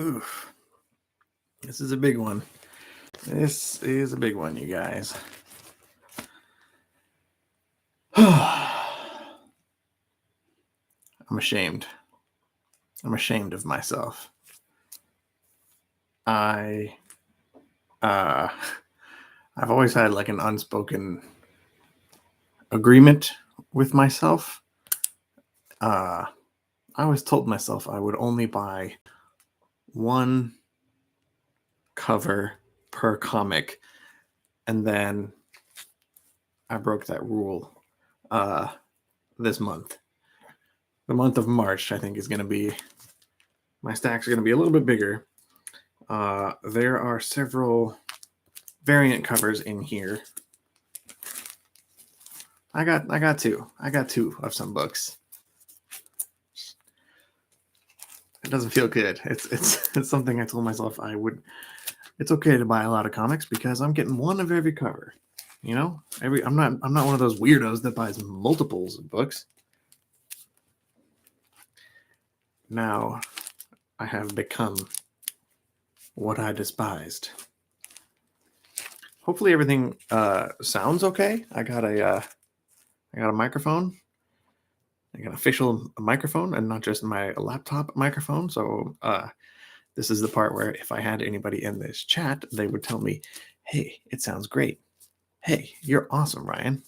Oof. This is a big one. This is a big one, you guys. I'm ashamed. I'm ashamed of myself. I've always had like an unspoken agreement with myself. I always told myself I would only buy one cover per comic, and then I broke that rule this month. The month of March, I think, is going to be, my stacks are going to be a little bit bigger. There are several variant covers in here. I got two. I got two of some books. It doesn't feel good. It's something I told myself I would. It's okay to buy a lot of comics because I'm getting one of every cover. You know, I'm not one of those weirdos that buys multiples of books. Now, I have become what I despised. Hopefully everything sounds okay. I got a microphone. I got an official microphone and not just my laptop microphone. So this is the part where if I had anybody in this chat, they would tell me, hey, it sounds great. Hey, you're awesome, Ryan.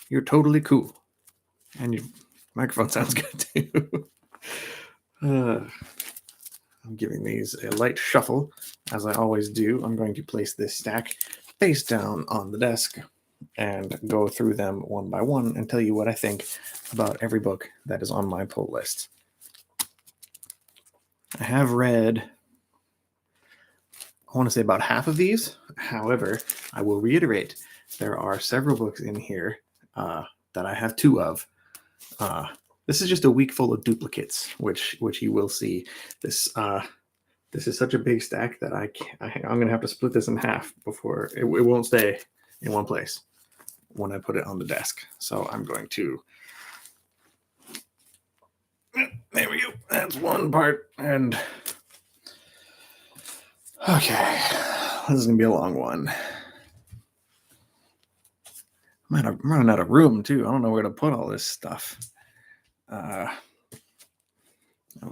You're totally cool. And your microphone sounds good too. I'm giving these a light shuffle, as I always do. I'm going to place this stack face down on the desk and go through them one by one and tell you what I think about every book that is on my pull list. I have read, I want to say about half of these. However, I will reiterate, there are several books in here that I have two of. This is just a week full of duplicates, which you will see. This is such a big stack that I'm going to have to split this in half before it won't stay in one place when I put it on the desk. So I'm going to, there we go. That's one part. And okay, this is going to be a long one. I'm running out of room too. I don't know where to put all this stuff. I'll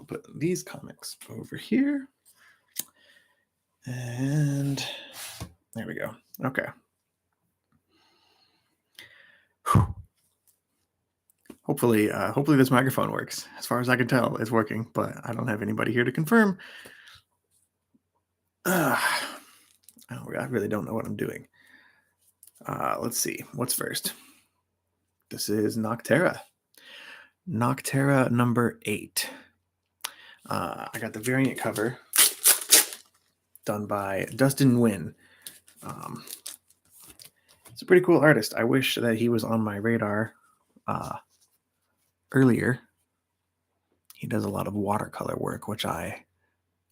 put these comics over here. And there we go. Okay. Whew. Hopefully this microphone works. As far as I can tell, it's working, but I don't have anybody here to confirm. I really don't know what I'm doing. Let's see. What's first? This is Nocterra. Nocterra number 8. I got the variant cover done by Dustin Nguyen. It's a pretty cool artist. I wish that he was on my radar earlier. He does a lot of watercolor work, which I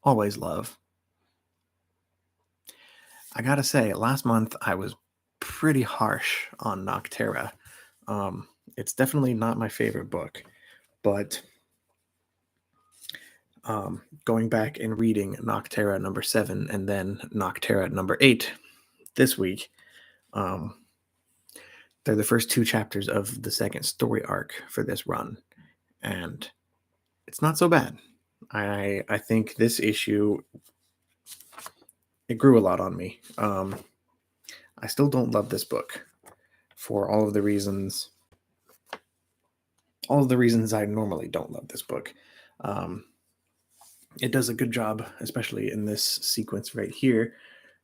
always love. I gotta say, last month I was pretty harsh on Nocterra. It's definitely not my favorite book, but going back and reading Nocterra number 7 and then Nocterra number 8 this week, they're the first 2 chapters of the second story arc for this run, and it's not so bad. I think this issue, it grew a lot on me. I still don't love this book for all of the reasons I normally don't love this book. It does a good job, especially in this sequence right here.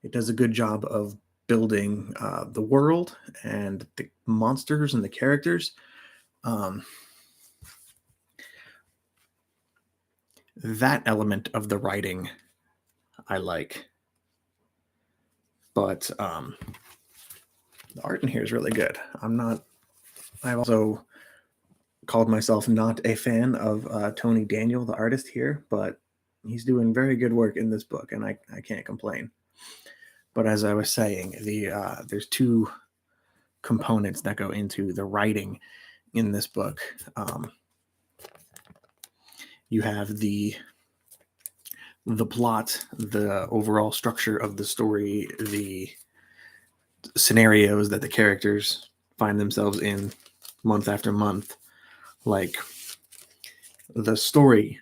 It does a good job of building the world and the monsters and the characters. That element of the writing I like. But the art in here is really good. I've also called myself not a fan of Tony Daniel, the artist here, but he's doing very good work in this book, and I can't complain. But as I was saying, there's 2 components that go into the writing in this book. You have the the plot, the overall structure of the story, the scenarios that the characters find themselves in month after month. Like, the story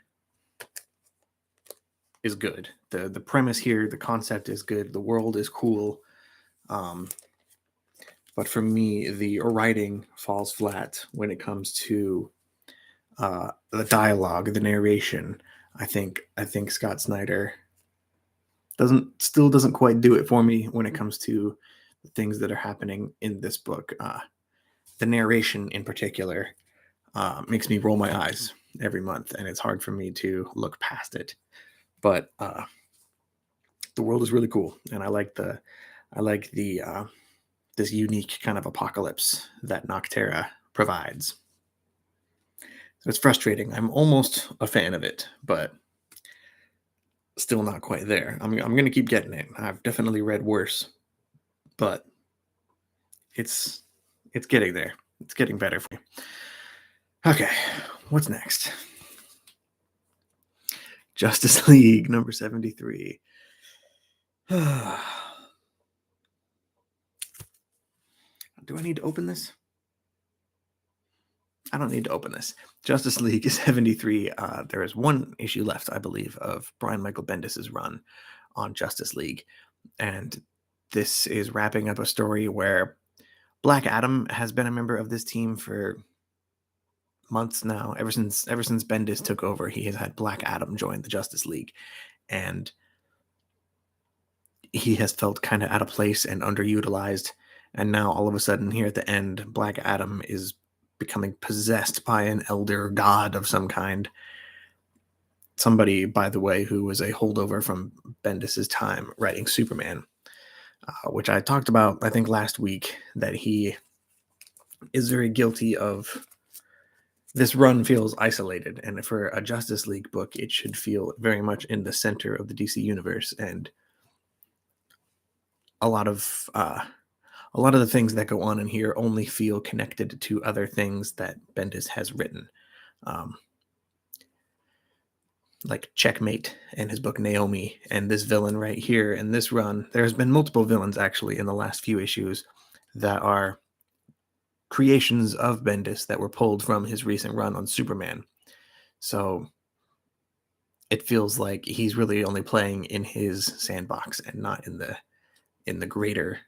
is good. The premise here, the concept is good. The world is cool. But for me, the writing falls flat when it comes to the dialogue, the narration. I think Scott Snyder doesn't quite do it for me when it comes to the things that are happening in this book. The narration in particular makes me roll my eyes every month, and it's hard for me to look past it. But the world is really cool, and I like the this unique kind of apocalypse that Noctera provides. So it's frustrating. I'm almost a fan of it, but still not quite there. I'm going to keep getting it. I've definitely read worse, but it's getting there. It's getting better for me. Okay, what's next? Justice League number 73. Do I need to open this? I don't need to open this. Justice League 73. There is one issue left, I believe, of Brian Michael Bendis's run on Justice League. And this is wrapping up a story where Black Adam has been a member of this team for months now. Ever since Bendis took over, he has had Black Adam join the Justice League. And he has felt kind of out of place and underutilized. And now all of a sudden here at the end, Black Adam is becoming possessed by an elder god of some kind. Somebody, by the way, who was a holdover from Bendis's time writing Superman, which I talked about, I think, last week, that he is very guilty of. This run feels isolated, and for a Justice League book, it should feel very much in the center of the DC universe, and a lot of the things that go on in here only feel connected to other things that Bendis has written. Like Checkmate and his book Naomi, and this villain right here in this run. There's been multiple villains actually in the last few issues that are creations of Bendis that were pulled from his recent run on Superman. So it feels like he's really only playing in his sandbox and not in the greater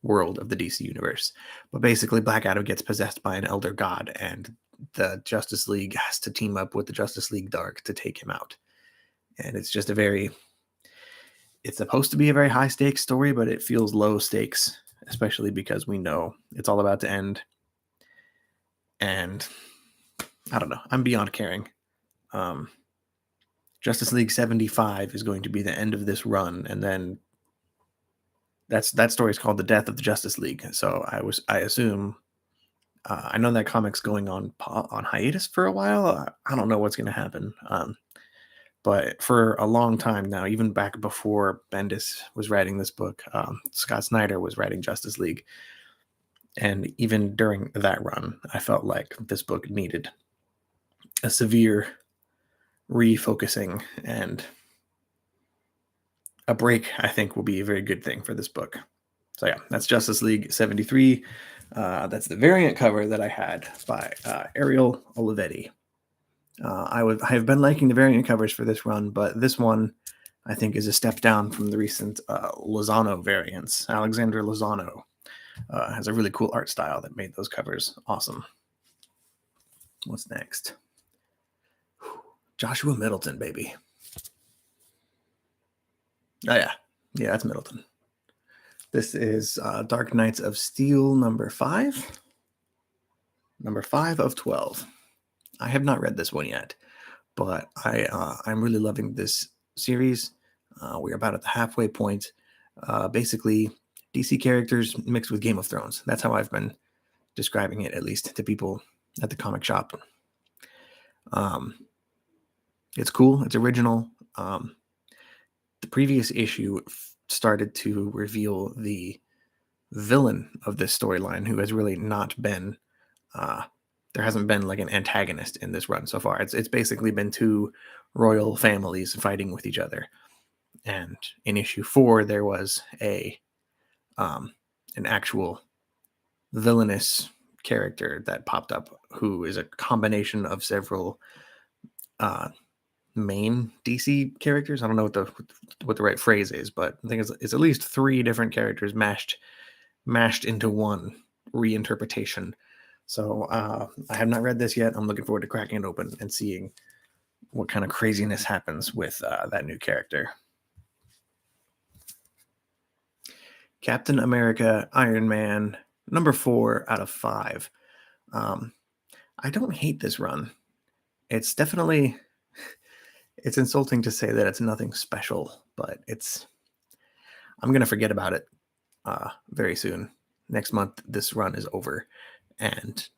world of the DC universe. But basically, Black Adam gets possessed by an elder god, and the Justice League has to team up with the Justice League Dark to take him out. And it's just it's supposed to be a very high stakes story, but it feels low stakes, especially because we know it's all about to end. And I don't know, I'm beyond caring. Justice League 75 is going to be the end of this run, and then that story is called The Death of the Justice League. So I assume, I know that comic's going on hiatus for a while. I don't know what's going to happen. But for a long time now, even back before Bendis was writing this book, Scott Snyder was writing Justice League. And even during that run, I felt like this book needed a severe refocusing, and a break, I think, will be a very good thing for this book. So yeah, that's Justice League 73. That's the variant cover that I had by Ariel Olivetti. I have been liking the variant covers for this run, but this one I think is a step down from the recent Lozano variants. Alexander Lozano has a really cool art style that made those covers awesome. What's next? Joshua Middleton, baby. Oh yeah, that's Middleton. This is Dark Knights of Steel number 5. Number 5 of 12. I have not read this one yet, but I'm really loving this series. We're about at the halfway point. Basically, DC characters mixed with Game of Thrones. That's how I've been describing it, at least to people at the comic shop. It's cool. It's original. The previous issue started to reveal the villain of this storyline, who has really not been the there hasn't been like an antagonist in this run so far. It's basically been two royal families fighting with each other. And in issue 4, there was an actual villainous character that popped up who is a combination of several main DC characters. I don't know what the right phrase is, but I think it's at least 3 different characters mashed into one reinterpretation. So I have not read this yet. I'm looking forward to cracking it open and seeing what kind of craziness happens with that new character. Captain America, Iron Man, number 4 out of 5. I don't hate this run. It's definitely, it's insulting to say that it's nothing special, but I'm going to forget about it very soon. Next month, this run is over, and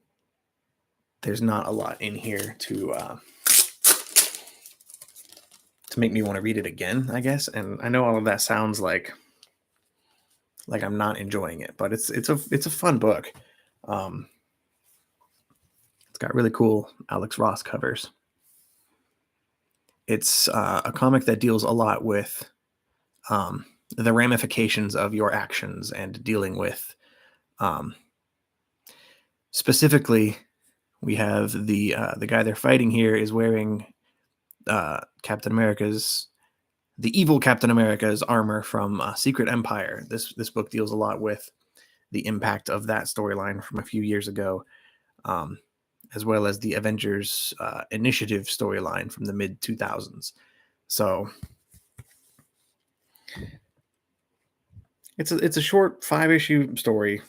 there's not a lot in here to make me want to read it again, I guess. And I know all of that sounds like I'm not enjoying it, but it's a fun book. It's got really cool Alex Ross covers. It's a comic that deals a lot with the ramifications of your actions and dealing with specifically, we have the guy they're fighting here is wearing the evil Captain America's armor from Secret Empire. This book deals a lot with the impact of that storyline from a few years ago, as well as the Avengers Initiative storyline from the mid-2000s. So it's a short 5-issue story.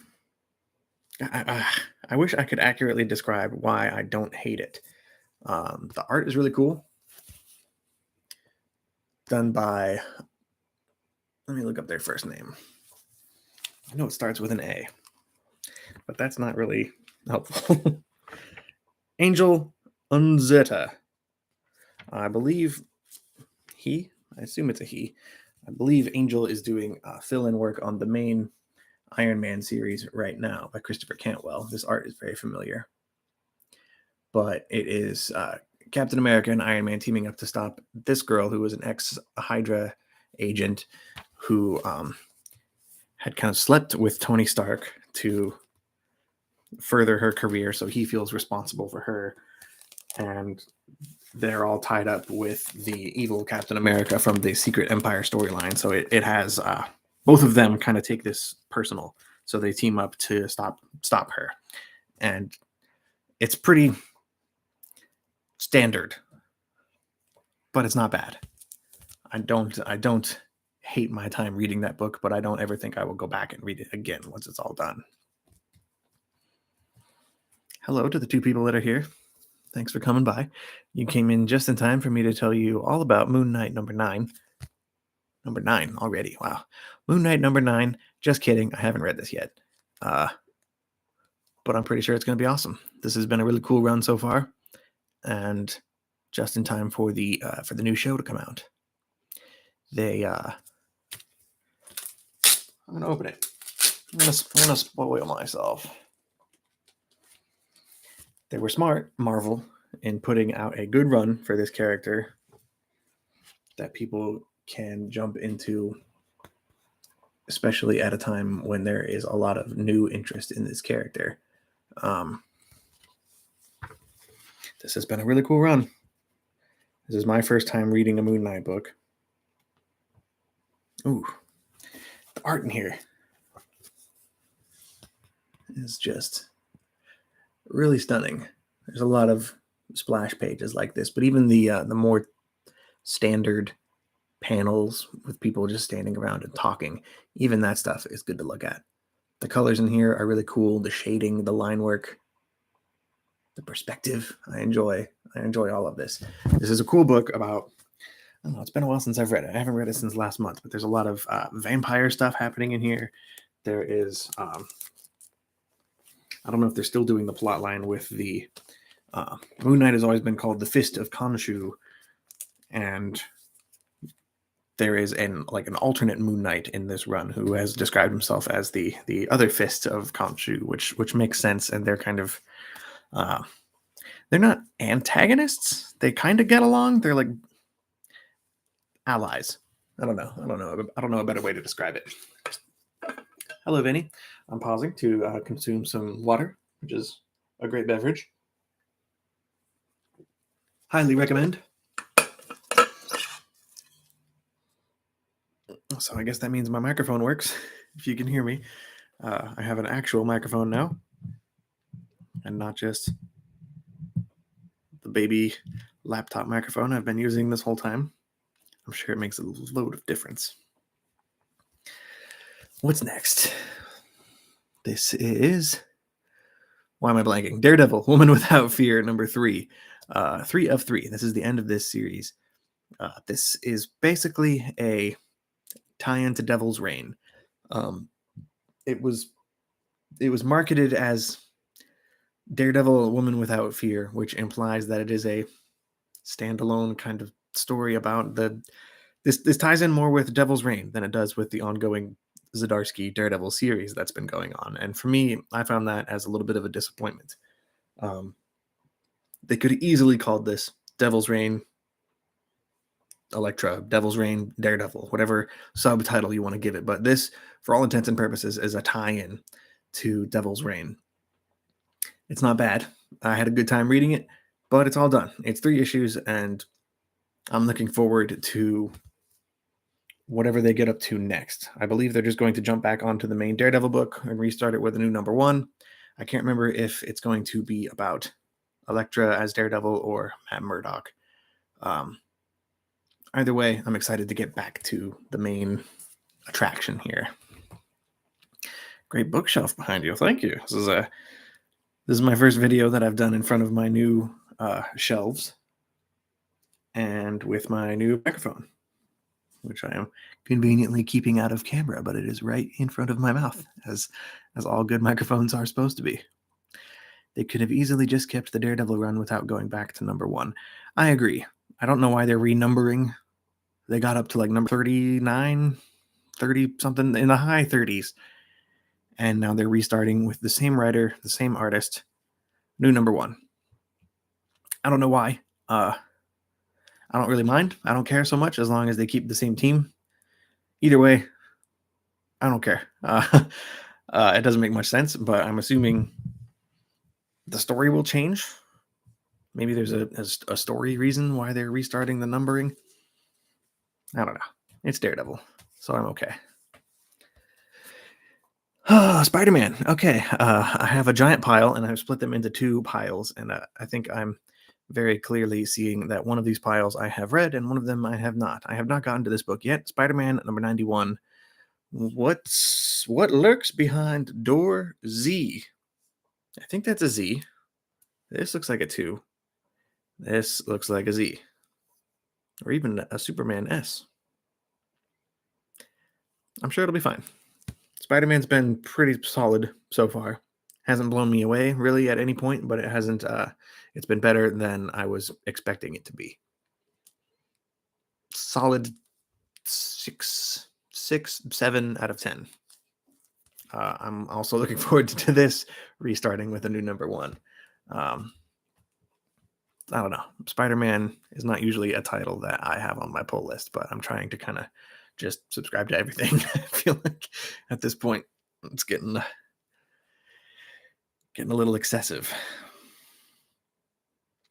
I wish I could accurately describe why I don't hate it. The art is really cool. Done by, let me look up their first name. I know it starts with an A, but that's not really helpful. Angel Unzeta. I believe I assume it's a he. I believe Angel is doing fill-in work on the main Iron Man series right now by Christopher Cantwell. This art is very familiar. But it is Captain America and Iron Man teaming up to stop this girl who was an ex-Hydra agent who had kind of slept with Tony Stark to further her career, so he feels responsible for her. And they're all tied up with the evil Captain America from the Secret Empire storyline. So it has both of them kind of take this personal. So they team up to stop her. And it's pretty standard, but it's not bad. I don't hate my time reading that book, but I don't ever think I will go back and read it again once it's all done. Hello to the 2 people that are here. Thanks for coming by. You came in just in time for me to tell you all about Moon Knight number 9. Number 9 already. Wow. Moon Knight number 9. Just kidding. I haven't read this yet. But I'm pretty sure it's going to be awesome. This has been a really cool run so far, and just in time for the new show to come out. I'm going to open it. I'm going to spoil myself. They were smart, Marvel, in putting out a good run for this character that people can jump into, especially at a time when there is a lot of new interest in this character. This has been a really cool run. This is my first time reading a Moon Knight book. Ooh, the art in here is just really stunning. There's a lot of splash pages like this, but even the more standard panels with people just standing around and talking, even that stuff is good to look at. The colors in here are really cool. The shading, the line work, the perspective. I enjoy all of this. This is a cool book about, I don't know, it's been a while since I've read it. I haven't read it since last month, but there's a lot of vampire stuff happening in here. There is, I don't know if they're still doing the plot line with the Moon Knight has always been called the Fist of Khonshu, and there is an alternate Moon Knight in this run who has described himself as the other Fist of Khonshu, which makes sense, and they're kind of they're not antagonists. They kind of get along. They're like allies. I don't know. I don't know a better way to describe it. Hello, Vinny. I'm pausing to consume some water, which is a great beverage. Highly recommend. So I guess that means my microphone works, if you can hear me. I have an actual microphone now, and not just the baby laptop microphone I've been using this whole time. I'm sure it makes a load of difference. What's next? This is... Why am I blanking? Daredevil, Woman Without Fear, number 3. 3 of 3. This is the end of this series. This is basically a tie-in to Devil's Reign. It was marketed as Daredevil, Woman Without Fear, which implies that it is a standalone kind of story about this ties in more with Devil's Reign than it does with the ongoing Zdarsky Daredevil series that's been going on. And for me, I found that as a little bit of a disappointment. They could have easily called this Devil's Reign Elektra, Devil's Reign Daredevil, whatever subtitle you want to give it. But this, for all intents and purposes, is a tie-in to Devil's Reign. It's not bad. I had a good time reading it, but it's all done. It's 3 issues, and I'm looking forward to whatever they get up to next. I believe they're just going to jump back onto the main Daredevil book and restart it with a new number 1. I can't remember if it's going to be about Elektra as Daredevil or Matt Murdock. Either way, I'm excited to get back to the main attraction here. Great bookshelf behind you. Thank you. This is my first video that I've done in front of my new shelves and with my new microphone, which I am conveniently keeping out of camera, but it is right in front of my mouth, as all good microphones are supposed to be. They could have easily just kept the Daredevil run without going back to number 1. I agree. I don't know why they're renumbering. They got up to like number 39, 30 something, in the high 30s. And now they're restarting with the same writer, the same artist, new number 1. I don't know why. I don't really mind. I don't care so much as long as they keep the same team. Either way, I don't care. It doesn't make much sense, but I'm assuming the story will change. Maybe there's a story reason why they're restarting the numbering. I don't know. It's Daredevil, so I'm okay. Spider-Man. Okay. I have a giant pile, and I've split them into 2 piles, and I think I'm very clearly seeing that one of these piles I have read, and one of them I have not. I have not gotten to this book yet. Spider-Man number 91. What lurks behind door Z? I think that's a Z. This looks like a 2. This looks like a Z. Or even a Superman S. I'm sure it'll be fine. Spider-Man's been pretty solid so far. Hasn't blown me away really at any point, but it hasn't. It's been better than I was expecting it to be. Solid 6, 7 out of 10. I'm also looking forward to this restarting with a new number 1. I don't know. Spider-Man is not usually a title that I have on my pull list, but I'm trying to kind of just subscribe to everything. I feel like at this point it's getting a little excessive.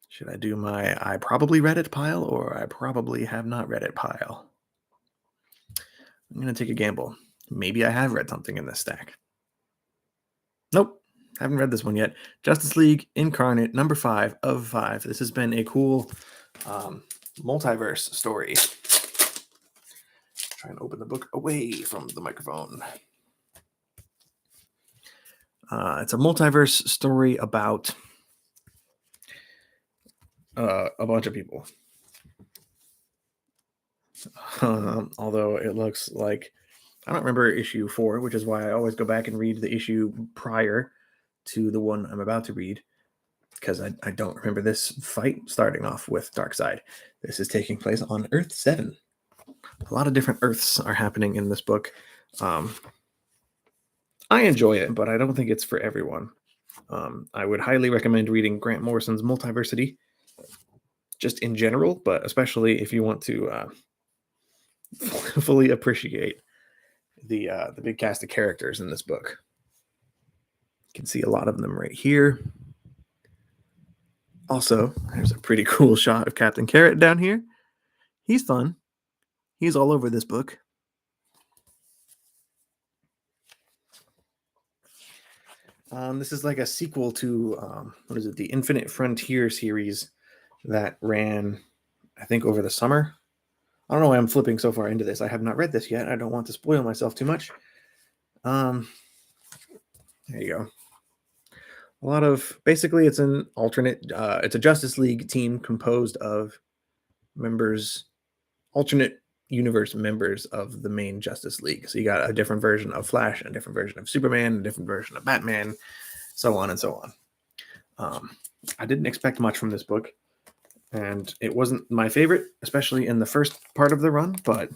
Should I do my I probably read it pile or I probably have not read it pile? I'm going to take a gamble. Maybe I have read something in this stack. Nope. Haven't read this one yet. Justice League Incarnate, number 5 of 5. This has been a cool multiverse story. Try and open the book away from the microphone. It's a multiverse story about a bunch of people. Although it looks like, I don't remember issue 4, which is why I always go back and read the issue prior to the one I'm about to read, because I don't remember this fight starting off with Darkseid. This is taking place on Earth 7. A lot of different Earths are happening in this book. I enjoy it, but I don't think it's for everyone. I would highly recommend reading Grant Morrison's Multiversity, just in general, but especially if you want to fully appreciate the big cast of characters in this book. You can see a lot of them right here. Also, there's a pretty cool shot of Captain Carrot down here. He's fun. He's all over this book. This is like a sequel to, the Infinite Frontier series that ran, I think, over the summer. I don't know why I'm flipping so far into this. I have not read this yet. I don't want to spoil myself too much. There you go. A lot of, basically, it's an alternate, it's a Justice League team composed of alternate universe members of the main Justice League. So you got a different version of Flash, a different version of Superman, a different version of Batman, so on and so on. I didn't expect much from this book, and it wasn't my favorite, especially in the first part of the run, but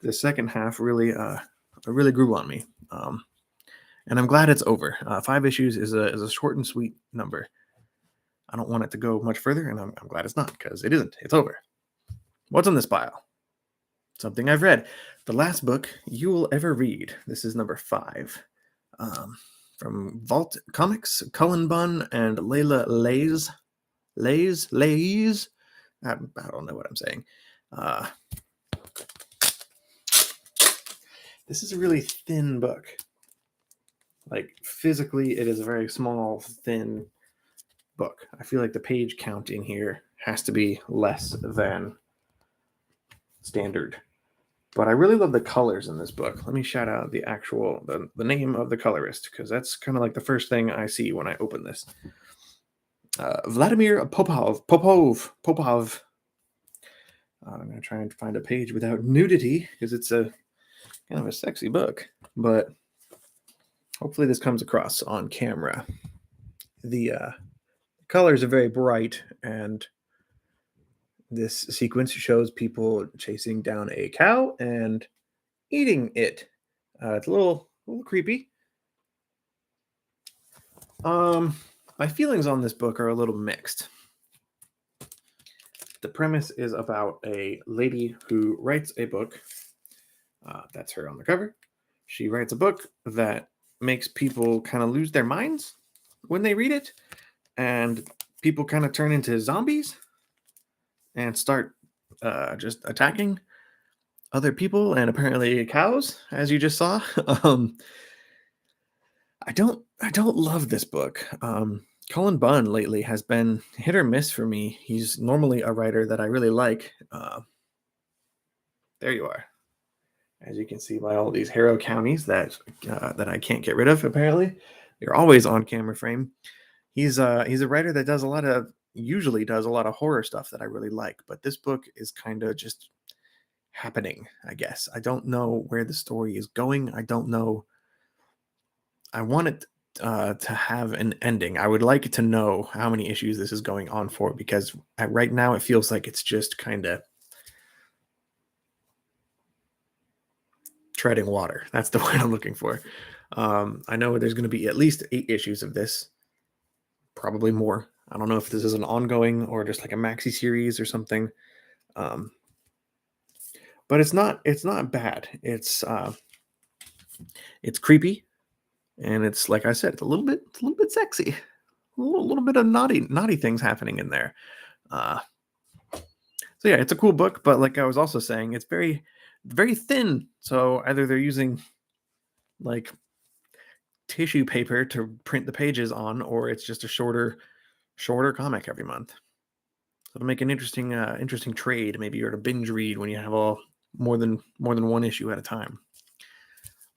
the second half really grew on me. And I'm glad it's over. 5 issues is a short and sweet number. I don't want it to go much further, and I'm glad it's not, because it isn't. It's over. What's on this pile? Something I've read. The last book you will ever read. This is number 5. From Vault Comics, Cullen Bunn and Layla Lays. I don't know what I'm saying. This is a really thin book. Like, physically, it is a very small, thin book. I feel like the page count in here has to be less than standard. But I really love the colors in this book. Let me shout out the name of the colorist, because that's kind of like the first thing I see when I open this. Vladimir Popov. I'm going to try and find a page without nudity, because it's a kind of a sexy book. But hopefully this comes across on camera. The colors are very bright, and this sequence shows people chasing down a cow and eating it. It's a little creepy. My feelings on this book are a little mixed. The premise is about a lady who writes a book. That's her on the cover. She writes a book that makes people kind of lose their minds when they read it, and people kind of turn into zombies and start just attacking other people, and apparently cows, as you just saw. I don't love this book. Cullen Bunn lately has been hit or miss for me. He's normally a writer that I really like. There you are. As you can see by all these Harrow counties that I can't get rid of, apparently. They're always on camera frame. He's a writer that usually does a lot of horror stuff that I really like, but this book is kind of just happening, I guess. I don't know where the story is going. I don't know. I want it to have an ending. I would like to know how many issues this is going on for, because right now it feels like it's just kind of treading water. That's the word I'm looking for. I know there's going to be at least 8 issues of this, probably more. I don't know if this is an ongoing or just like a maxi series or something. But it's not bad. It's creepy, and it's, like I said, it's a little bit sexy. A little bit of naughty things happening in there. So yeah, it's a cool book, but like I was also saying, it's very, very thin. So either they're using like tissue paper to print the pages on, or it's just a shorter comic every month. So it'll make an interesting trade. Maybe you're to binge read when you have more than one issue at a time.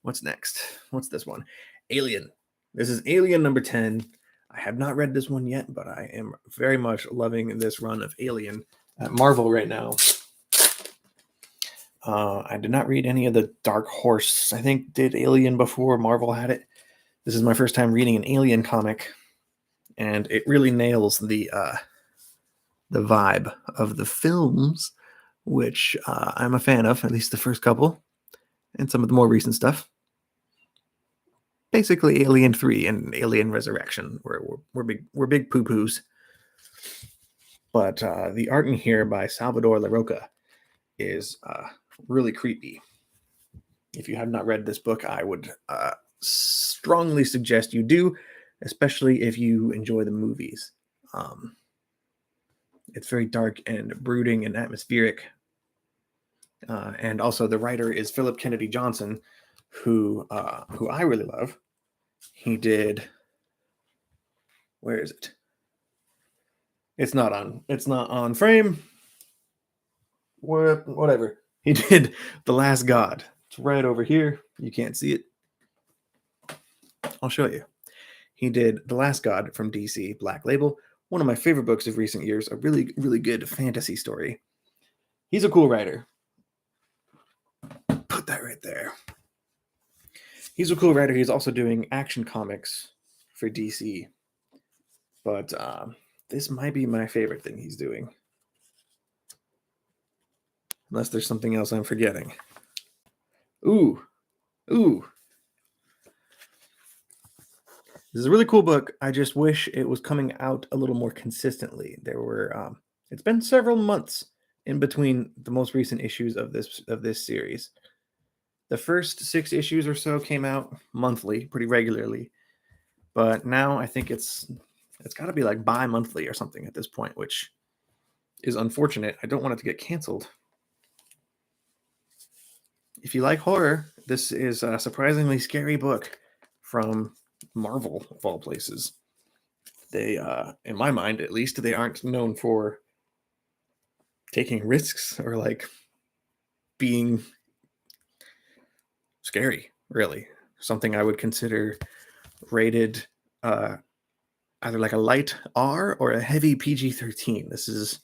What's next? What's this one? Alien. This is Alien number 10. I have not read this one yet, but I am very much loving this run of Alien at Marvel right now. I did not read any of the Dark Horse, I think, did Alien before Marvel had it. This is my first time reading an Alien comic, and it really nails the vibe of the films, which I'm a fan of, at least the first couple, and some of the more recent stuff. basically Alien 3 and Alien Resurrection. We're big poo-poos. But the art in here by Salvador Larroca is really creepy. If you have not read this book, I would strongly suggest you do, especially if you enjoy the movies. It's very dark and brooding and atmospheric. And also the writer is Philip Kennedy Johnson, who I really love. He did... Where is it? It's not on frame. Whatever. He did The Last God. It's right over here. You can't see it. I'll show you. He did The Last God from DC, Black Label. One of my favorite books of recent years. A really, really good fantasy story. He's a cool writer. Put that right there. He's a cool writer. He's also doing action comics for DC. But this might be my favorite thing he's doing. Unless there's something else I'm forgetting. Ooh. This is a really cool book. I just wish it was coming out a little more consistently. It's been several months in between the most recent issues of this series. The first 6 issues or so came out monthly, pretty regularly. But now I think it's got to be like bi-monthly or something at this point, which is unfortunate. I don't want it to get canceled. If you like horror, this is a surprisingly scary book from Marvel, of all places. They, in my mind at least, they aren't known for taking risks or like being scary, really. Something I would consider rated either like a light R or a heavy PG-13. This is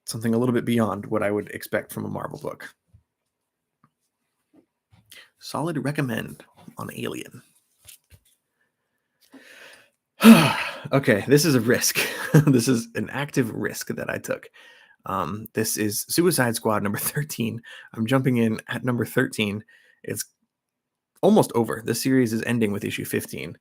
something a little bit beyond what I would expect from a Marvel book. Solid recommend on Alien. Okay, this is a risk. This is an active risk that I took. This is Suicide Squad number 13. I'm jumping in at number 13. It's almost over. This series is ending with issue 15.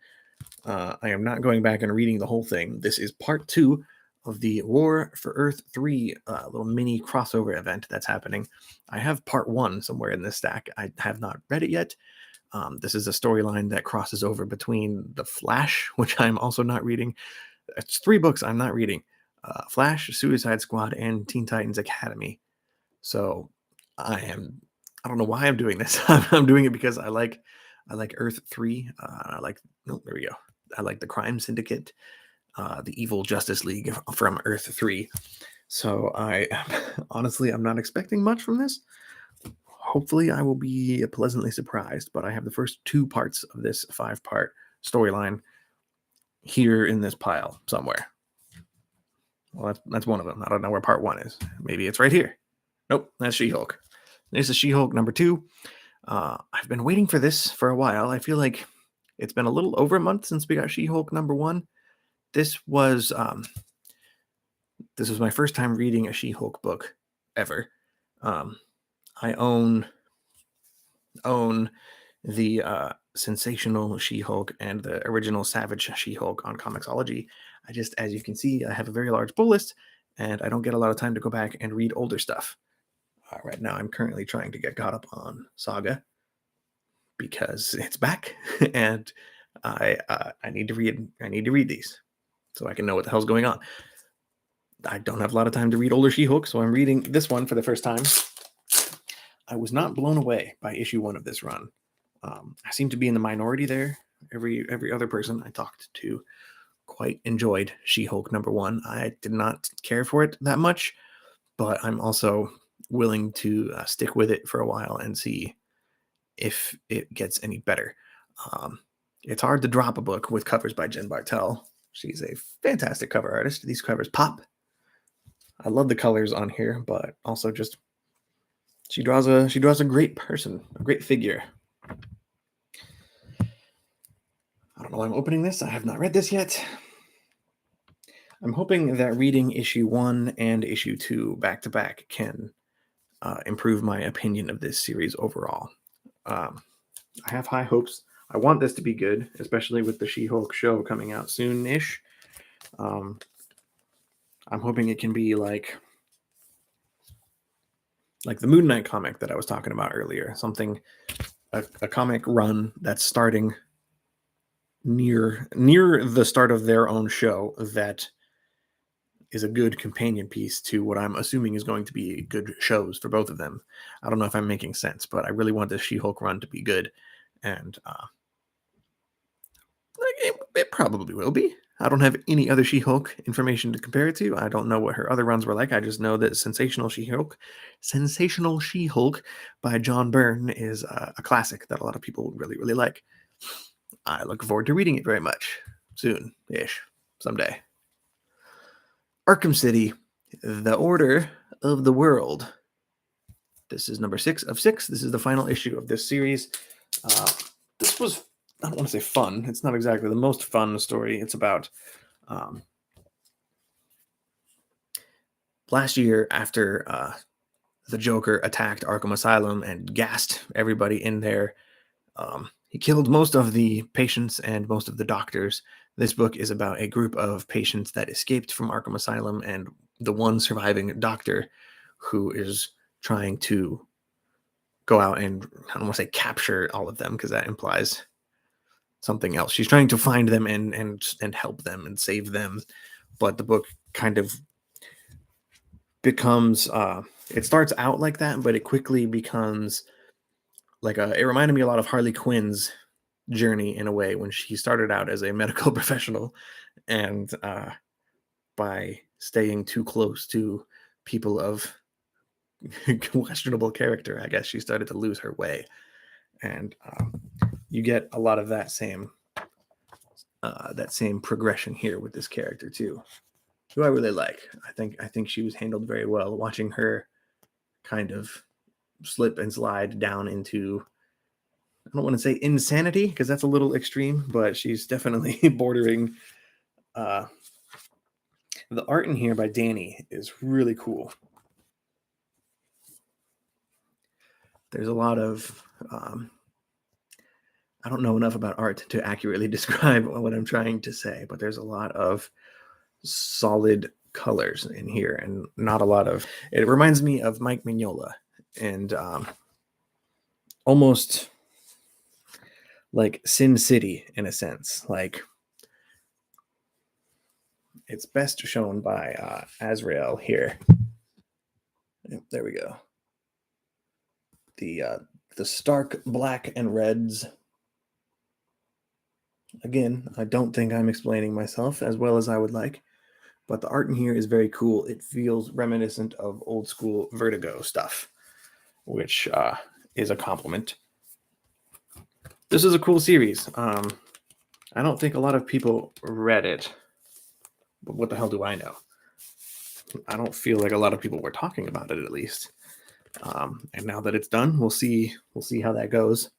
I am not going back and reading the whole thing. This is part 2 of the War for Earth 3 little mini crossover event that's happening. I have part 1 somewhere in this stack. I have not read it yet. This is a storyline that crosses over between The Flash, which I'm also not reading. It's 3 books I'm not reading. Flash, Suicide Squad, and Teen Titans Academy. So I don't know why I'm doing this. I'm doing it because I like Earth 3. There we go. I like the Crime Syndicate, the Evil Justice League from Earth 3. So honestly, I'm not expecting much from this. Hopefully I will be pleasantly surprised, but I have the first 2 parts of this 5-part storyline here in this pile somewhere. Well, that's one of them. I don't know where part 1 is. Maybe it's right here. Nope, that's She-Hulk. This is She-Hulk number 2. I've been waiting for this for a while. I feel like it's been a little over a month since we got She-Hulk number 1. This was my first time reading a She-Hulk book ever. I own the Sensational She-Hulk and the original Savage She-Hulk on Comixology. As you can see, I have a very large pull list, and I don't get a lot of time to go back and read older stuff. Right now, I'm currently trying to get caught up on Saga because it's back, and I need to read these so I can know what the hell's going on. I don't have a lot of time to read older She-Hulk, so I'm reading this one for the first time. I was not blown away by issue 1 of this run. I seem to be in the minority there. Every other person I talked to quite enjoyed She-Hulk number 1. I did not care for it that much, but I'm also willing to stick with it for a while and see if it gets any better. It's hard to drop a book with covers by Jen Bartel. She's a fantastic cover artist. These covers pop. I love the colors on here, but also just she draws a great person, a great figure. I don't know why I'm opening this. I have not read this yet. I'm hoping that reading issue 1 and issue 2 back to back can improve my opinion of this series overall. I have high hopes. I want this to be good, especially with the She-Hulk show coming out soon-ish. I'm hoping it can be like the Moon Knight comic that I was talking about earlier. Something, a comic run that's starting near the start of their own show that is a good companion piece to what I'm assuming is going to be good shows for both of them. I don't know if I'm making sense, but I really want this She-Hulk run to be good, and it probably will be. I don't have any other She-Hulk information to compare it to. I don't know what her other runs were like. I just know that Sensational She-Hulk by John Byrne is a classic that a lot of people really, really like. I look forward to reading it very much. Soon-ish. Someday. Arkham City, The Order of the World. This is number 6 of 6. This is the final issue of this series. This was, I don't want to say fun. It's not exactly the most fun story. It's about last year after the Joker attacked Arkham Asylum and gassed everybody in there. He killed most of the patients and most of the doctors. This book is about a group of patients that escaped from Arkham Asylum and the one surviving doctor who is trying to go out and, I don't want to say capture all of them because that implies something else. She's trying to find them and help them and save them. But the book kind of becomes, it starts out like that, but it quickly becomes like it reminded me a lot of Harley Quinn's journey in a way when she started out as a medical professional, and by staying too close to people of questionable character, I guess she started to lose her way, and you get a lot of that same progression here with this character too, who I really like. I think she was handled very well. Watching her kind of slip and slide down into, I don't want to say insanity because that's a little extreme, but she's definitely bordering. The art in here by Danny is really cool. There's a lot of, I don't know enough about art to accurately describe what I'm trying to say, but there's a lot of solid colors in here and not a lot of, it reminds me of Mike Mignola and almost like Sin City in a sense. Like, it's best shown by Azrael here. Yep, there we go. The stark black and reds. Again, I don't think I'm explaining myself as well as I would like, but the art in here is very cool. It feels reminiscent of old school Vertigo stuff, which is a compliment. This is a cool series. I don't think a lot of people read it, but what the hell do I know? I don't feel like a lot of people were talking about it, at least. And now that it's done, we'll see how that goes.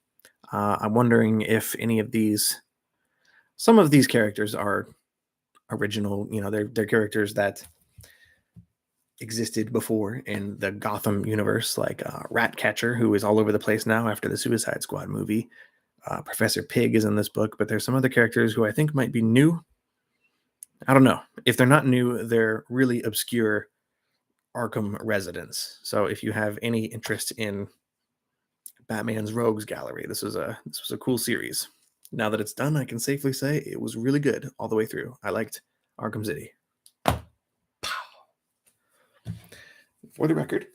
I'm wondering if some of these characters are original. They're characters that existed before in the Gotham universe, like Ratcatcher, who is all over the place now after the Suicide Squad movie. Professor Pig is in this book, but there's some other characters who I think might be new. I don't know. If they're not new, they're really obscure Arkham residents. So if you have any interest in Batman's Rogues Gallery, this was a cool series. Now that it's done, I can safely say it was really good all the way through. I liked Arkham City. For the record,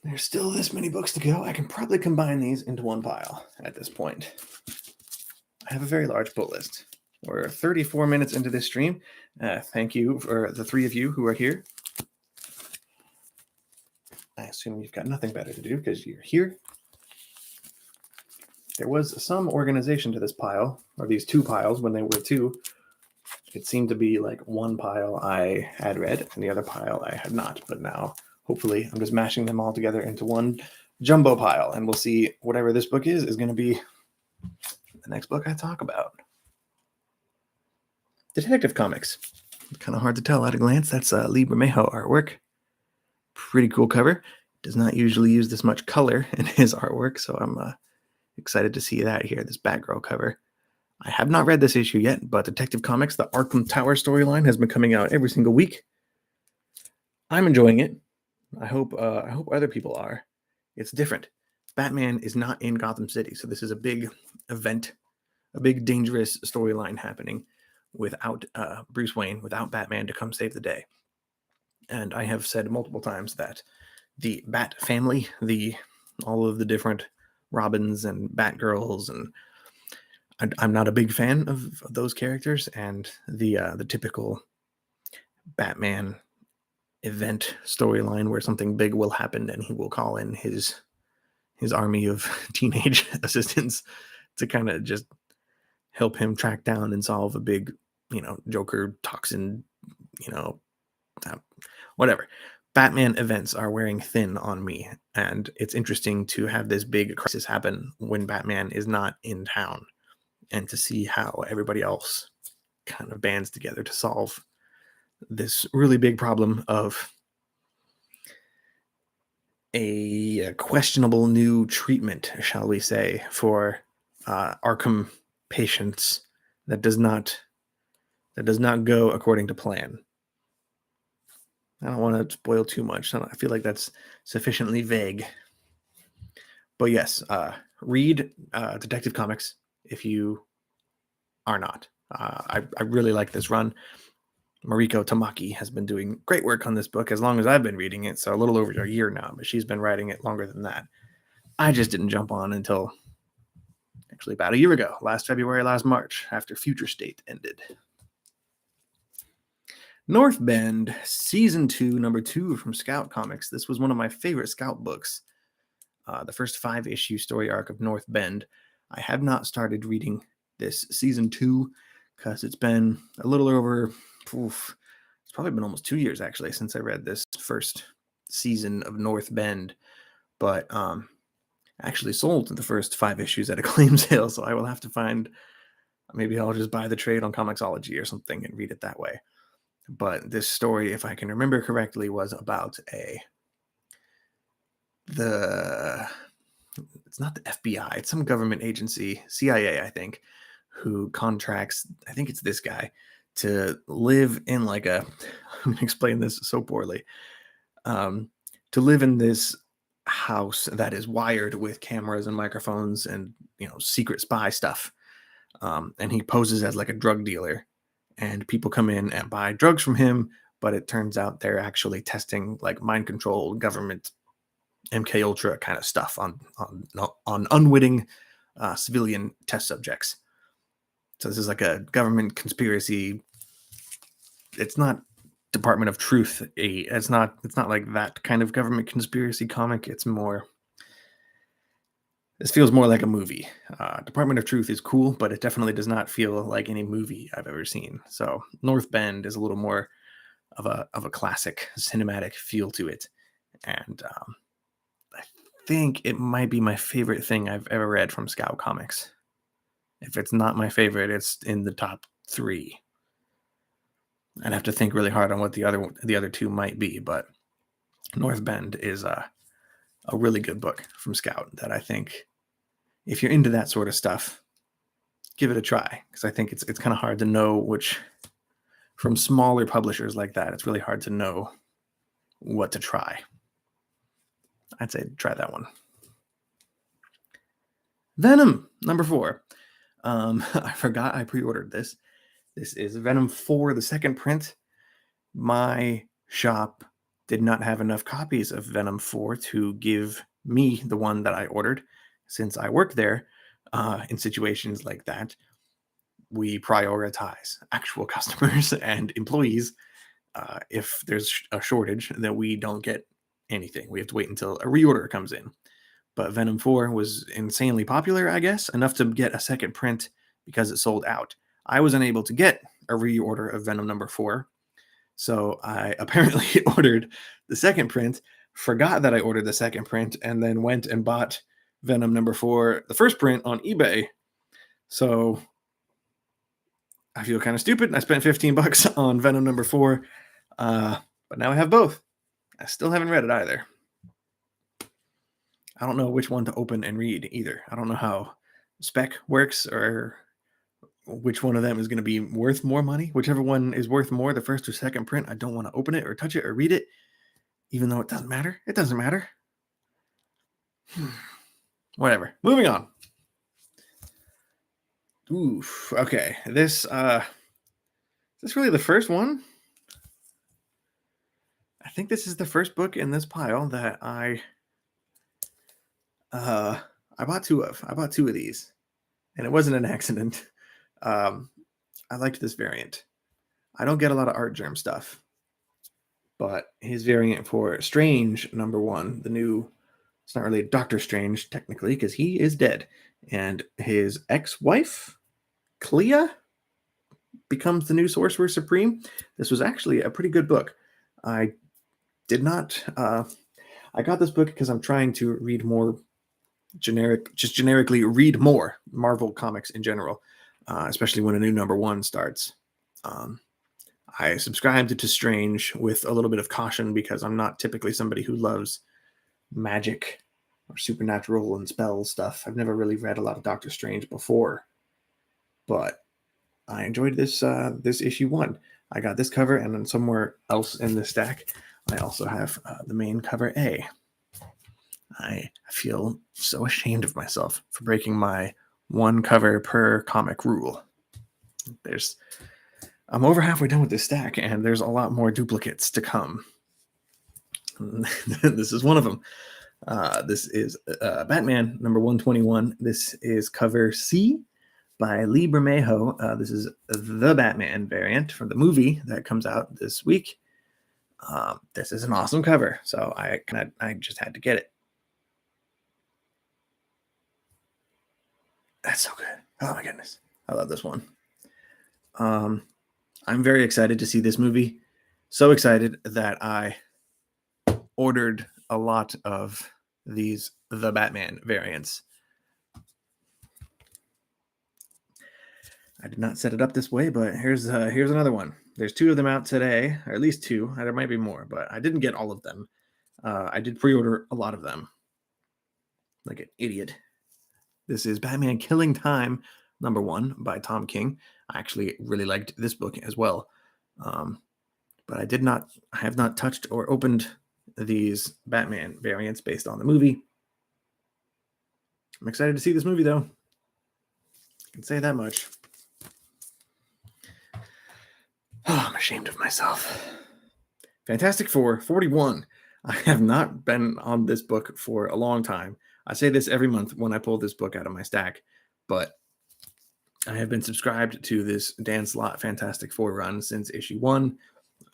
there's still this many books to go. I can probably combine these into one pile at this point. I have a very large pull list. We're 34 minutes into this stream. Thank you for the 3 of you who are here. I assume you've got nothing better to do because you're here. There was some organization to this pile, or these 2 piles when they were 2. It seemed to be like one pile I had read and the other pile I had not. But now, hopefully, I'm just mashing them all together into one jumbo pile. And we'll see whatever this book is going to be the next book I talk about. Detective Comics. Kind of hard to tell at a glance. That's Lee Bermejo artwork. Pretty cool cover. Does not usually use this much color in his artwork, so I'm excited to see that here, this Batgirl cover. I have not read this issue yet, but Detective Comics, the Arkham Tower storyline, has been coming out every single week. I'm enjoying it. I hope other people are. It's different. Batman is not in Gotham City, so this is a big event, a big dangerous storyline happening without Bruce Wayne, without Batman to come save the day. And I have said multiple times that the Bat family, all of the different Robins and Batgirls, and I'm not a big fan of those characters, and the typical Batman event storyline where something big will happen and he will call in his army of teenage assistants to kind of just help him track down and solve a big, Joker toxin, whatever. Batman events are wearing thin on me, and it's interesting to have this big crisis happen when Batman is not in town, and to see how everybody else kind of bands together to solve this really big problem of a questionable new treatment, shall we say, for Arkham patients that does not go according to plan. I don't want to spoil too much. I feel like that's sufficiently vague. But yes, read Detective Comics if you are not. I really like this run. Mariko Tamaki has been doing great work on this book as long as I've been reading it, so a little over a year now, but she's been writing it longer than that. I just didn't jump on until actually about a year ago, last February, last March, after Future State ended. North Bend, Season 2, Number 2 from Scout Comics. This was one of my favorite Scout books, the first 5-issue story arc of North Bend. I have not started reading this Season 2 because it's been a little over... it's probably been almost 2 years actually since I read this first season of North Bend, but actually sold the first 5 issues at a claim sale, so I will have to find, maybe I'll just buy the trade on Comixology or something and read it that way. But this story, if I can remember correctly, was about it's not the FBI, it's some government agency, CIA I think, who contracts, I think it's this guy, to live in like I'm going to explain this so poorly, to live in this house that is wired with cameras and microphones and, secret spy stuff. And he poses as like a drug dealer, and people come in and buy drugs from him, but it turns out they're actually testing like mind control, government, MK Ultra kind of stuff on unwitting civilian test subjects. So this is like a government conspiracy. It's not Department of Truth. It's not like that kind of government conspiracy comic. It's more. This feels more like a movie. Department of Truth is cool, but it definitely does not feel like any movie I've ever seen. So North Bend is a little more of a classic cinematic feel to it, and I think it might be my favorite thing I've ever read from Scout Comics. If it's not my favorite, it's in the top 3. I'd have to think really hard on what the other 2 might be, but North Bend is a really good book from Scout that I think, if you're into that sort of stuff, give it a try, because I think it's kind of hard to know which, from smaller publishers like that, it's really hard to know what to try. I'd say try that one. Venom, number 4. I forgot I pre-ordered this. This is Venom 4, the second print. My shop did not have enough copies of Venom 4 to give me the one that I ordered. Since I work there, in situations like that, we prioritize actual customers and employees. If there's a shortage, then we don't get anything. We have to wait until a reorder comes in. But Venom 4 was insanely popular, I guess, enough to get a second print because it sold out. I was unable to get a reorder of Venom number 4, so I apparently ordered the second print, forgot that I ordered the second print, and then went and bought Venom number 4, the first print, on eBay. So I feel kind of stupid. I spent $15 on Venom number 4, but now I have both. I still haven't read it either. I don't know which one to open and read either. I don't know how spec works or which one of them is going to be worth more money. Whichever one is worth more, the first or second print, I don't want to open it or touch it or read it, even though it doesn't matter. It doesn't matter. Whatever. Moving on. Oof. Okay. This is this really the first one? I think this is the first book in this pile that I bought two of. I bought two of these, and it wasn't an accident. I liked this variant. I don't get a lot of Art Germ stuff, but his variant for Strange #1, the new, it's not really Doctor Strange technically because he is dead, and his ex-wife, Clea, becomes the new Sorcerer Supreme. This was actually a pretty good book. I did not, I got this book because I'm trying to read more generically read more Marvel comics in general, especially when a new #1 starts. I subscribed to Strange with a little bit of caution because I'm not typically somebody who loves magic or supernatural and spell stuff. I've never really read a lot of Doctor Strange before, but I enjoyed this this issue 1. I got this cover, and then somewhere else in the stack, I also have the main cover A. I feel so ashamed of myself for breaking my 1 cover per comic rule. I'm over halfway done with this stack, and there's a lot more duplicates to come. This is one of them. This is Batman #121. This is cover C by Lee Bermejo. This is the Batman variant from the movie that comes out this week. This is an awesome cover, so I just had to get it. That's so good. Oh my goodness. I love this one. I'm very excited to see this movie. So excited that I ordered a lot of these The Batman variants. I did not set it up this way, but here's another one. There's 2 of them out today, or at least 2. There might be more, but I didn't get all of them. I did pre-order a lot of them. Like an idiot. This is Batman Killing Time #1 by Tom King. I actually really liked this book as well. But I have not touched or opened these Batman variants based on the movie. I'm excited to see this movie, though. I can say that much. Oh, I'm ashamed of myself. Fantastic Four 41. I have not been on this book for a long time. I say this every month when I pull this book out of my stack, but I have been subscribed to this Dan Slott Fantastic Four run since issue 1.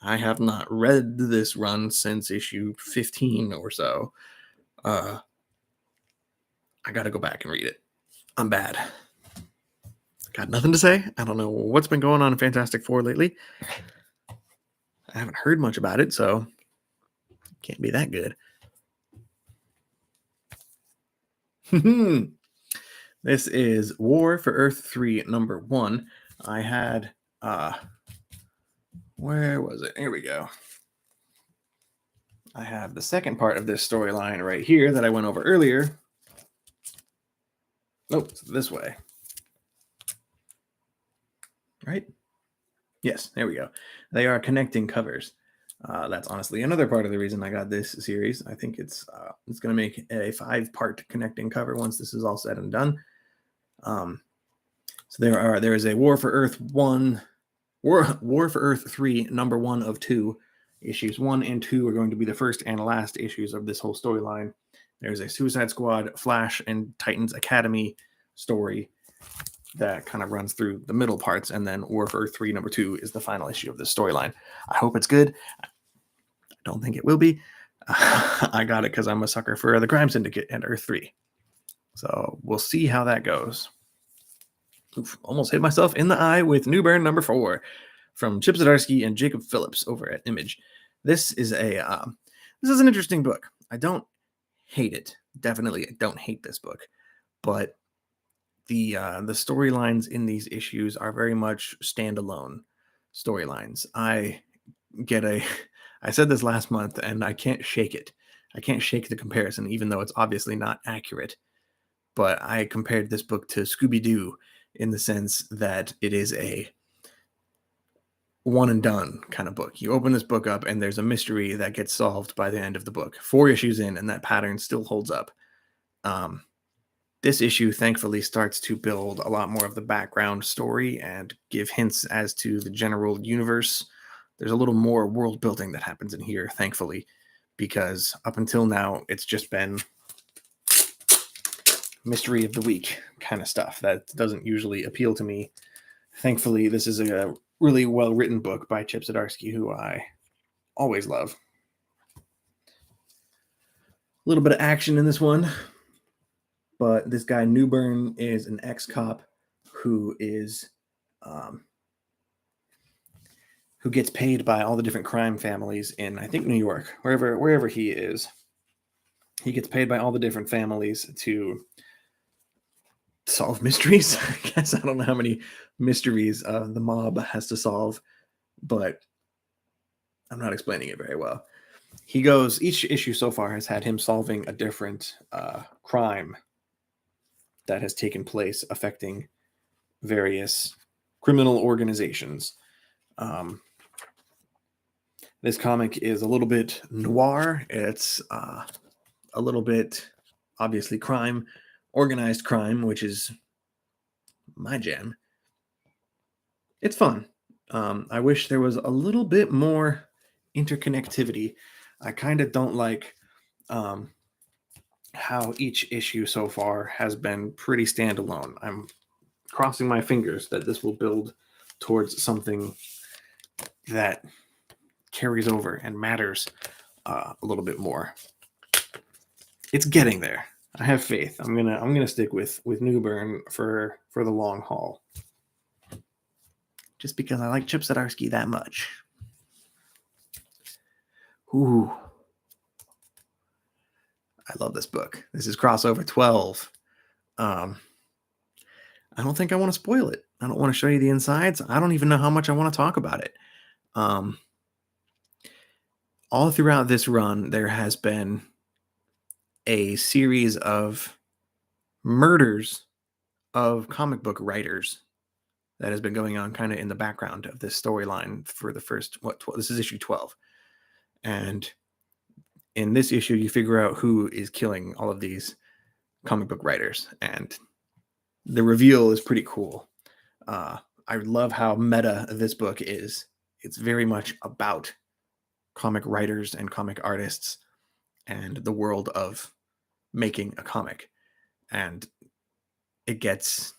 I have not read this run since issue 15 or so. I got to go back and read it. I'm bad. Got nothing to say. I don't know what's been going on in Fantastic Four lately. I haven't heard much about it, so it can't be that good. This is War for Earth 3 #1. I had where was it? Here we go. I have the second part of this storyline right here that I went over earlier. Oh, it's this way. Right? Yes, there we go. They are connecting covers. That's honestly another part of the reason I got this series. I think it's going to make a 5-part connecting cover once this is all said and done. So there is a War for Earth 3 #1 of 2. Issues 1 and 2 are going to be the first and last issues of this whole storyline. There's a Suicide Squad, Flash, and Titans Academy story that kind of runs through the middle parts, and then War for Earth 3 #2 is the final issue of this storyline. I hope it's good. I don't think it will be. I got it because I'm a sucker for the Crime Syndicate and Earth 3. So we'll see how that goes. Oof, almost hit myself in the eye with Newburn #4 from Chip Zdarsky and Jacob Phillips over at Image. This is an interesting book. I don't hate it. Definitely don't hate this book, but the storylines in these issues are very much standalone storylines. I said this last month and I can't shake it. I can't shake the comparison, even though it's obviously not accurate. But I compared this book to Scooby-Doo in the sense that it is a one and done kind of book. You open this book up and there's a mystery that gets solved by the end of the book. 4 issues in, and that pattern still holds up. This issue thankfully starts to build a lot more of the background story and give hints as to the general universe. There's a little more world building that happens in here, thankfully, because up until now it's just been mystery of the week kind of stuff that doesn't usually appeal to me. Thankfully, this is a really well-written book by Chip Zdarsky, who I always love. A little bit of action in this one, but this guy Newburn is an ex-cop who is who gets paid by all the different crime families in, I think, New York, wherever he is. He gets paid by all the different families to solve mysteries. I guess I don't know how many mysteries the mob has to solve, but I'm not explaining it very well. He goes, each issue so far has had him solving a different crime that has taken place affecting various criminal organizations. This comic is a little bit noir. It's a little bit, obviously, crime, organized crime, which is my jam. It's fun. I wish there was a little bit more interconnectivity. I kind of don't like how each issue so far has been pretty standalone. I'm crossing my fingers that this will build towards something that carries over and matters a little bit more. It's getting there. I have faith. I'm gonna stick with Newburn for the long haul, just because I like Chip Zdarsky that much. Ooh, I love this book. This is crossover 12. I don't think I want to spoil it. I don't want to show you the insides. I don't even know how much I want to talk about it. All throughout this run, there has been a series of murders of comic book writers that has been going on kind of in the background of this storyline for the first, this is issue 12. And in this issue, you figure out who is killing all of these comic book writers. And the reveal is pretty cool. I love how meta this book is. It's very much about comic writers and comic artists and the world of making a comic. And it gets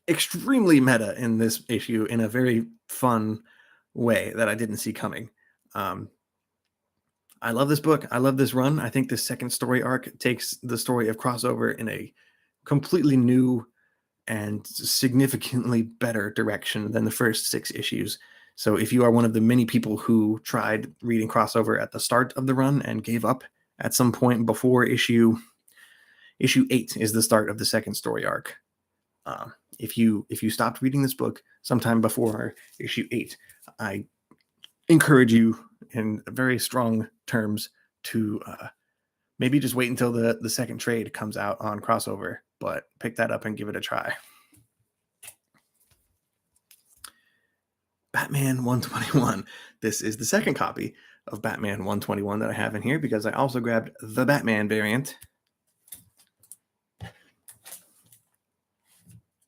extremely meta in this issue in a very fun way that I didn't see coming. I love this book. I love this run. I think this second story arc takes the story of Crossover in a completely new and significantly better direction than the first 6 issues. So if you are one of the many people who tried reading Crossover at the start of the run and gave up at some point before issue 8 is the start of the second story arc. If you stopped reading this book sometime before issue 8, I encourage you in very strong terms to maybe just wait until the second trade comes out on Crossover, but pick that up and give it a try. Batman 121. This is the second copy of Batman 121 that I have in here because I also grabbed the Batman variant.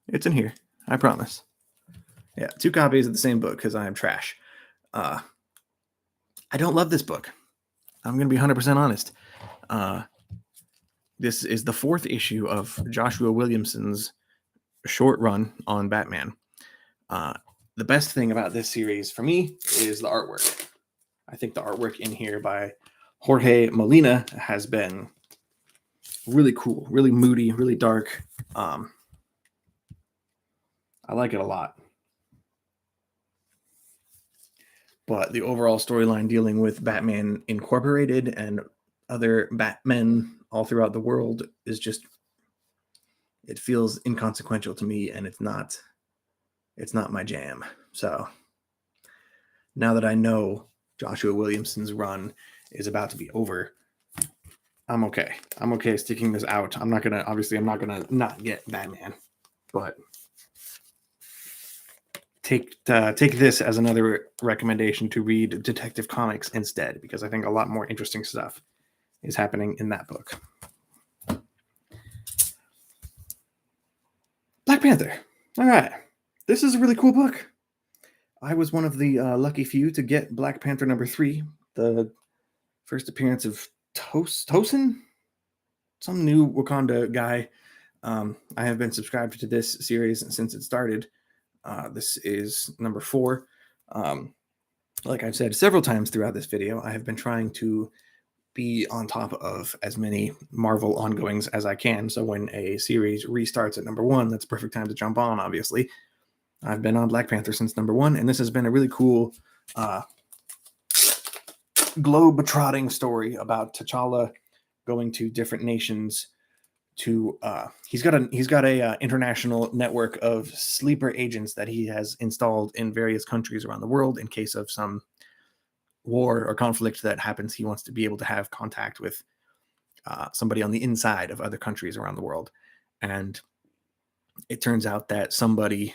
It's in here, I promise. Yeah, 2 copies of the same book because I am trash. I don't love this book. I'm going to be 100% honest. This is the 4th issue of Joshua Williamson's short run on Batman. The best thing about this series for me is the artwork. I think the artwork in here by Jorge Molina has been really cool, really moody, really dark. I like it a lot. But the overall storyline dealing with Batman Incorporated and other Batmen all throughout the world is just, it feels inconsequential to me, and it's not my jam. So now that I know Joshua Williamson's run is about to be over, I'm okay. I'm okay sticking this out. I'm not gonna not get Batman, but take this as another recommendation to read Detective Comics instead, because I think a lot more interesting stuff is happening in that book. Black Panther. All right. This is a really cool book. I was one of the lucky few to get Black Panther #3, the first appearance of Tosin, some new Wakanda guy. I have been subscribed to this series since it started. This is number 4. Like I've said several times throughout this video, I have been trying to be on top of as many Marvel ongoings as I can. So when a series restarts at number 1, that's a perfect time to jump on, obviously. I've been on Black Panther since number 1, and this has been a really cool globe-trotting story about T'Challa going to different nations to he's got a international network of sleeper agents that he has installed in various countries around the world in case of some war or conflict that happens. He wants to be able to have contact with somebody on the inside of other countries around the world. And it turns out that somebody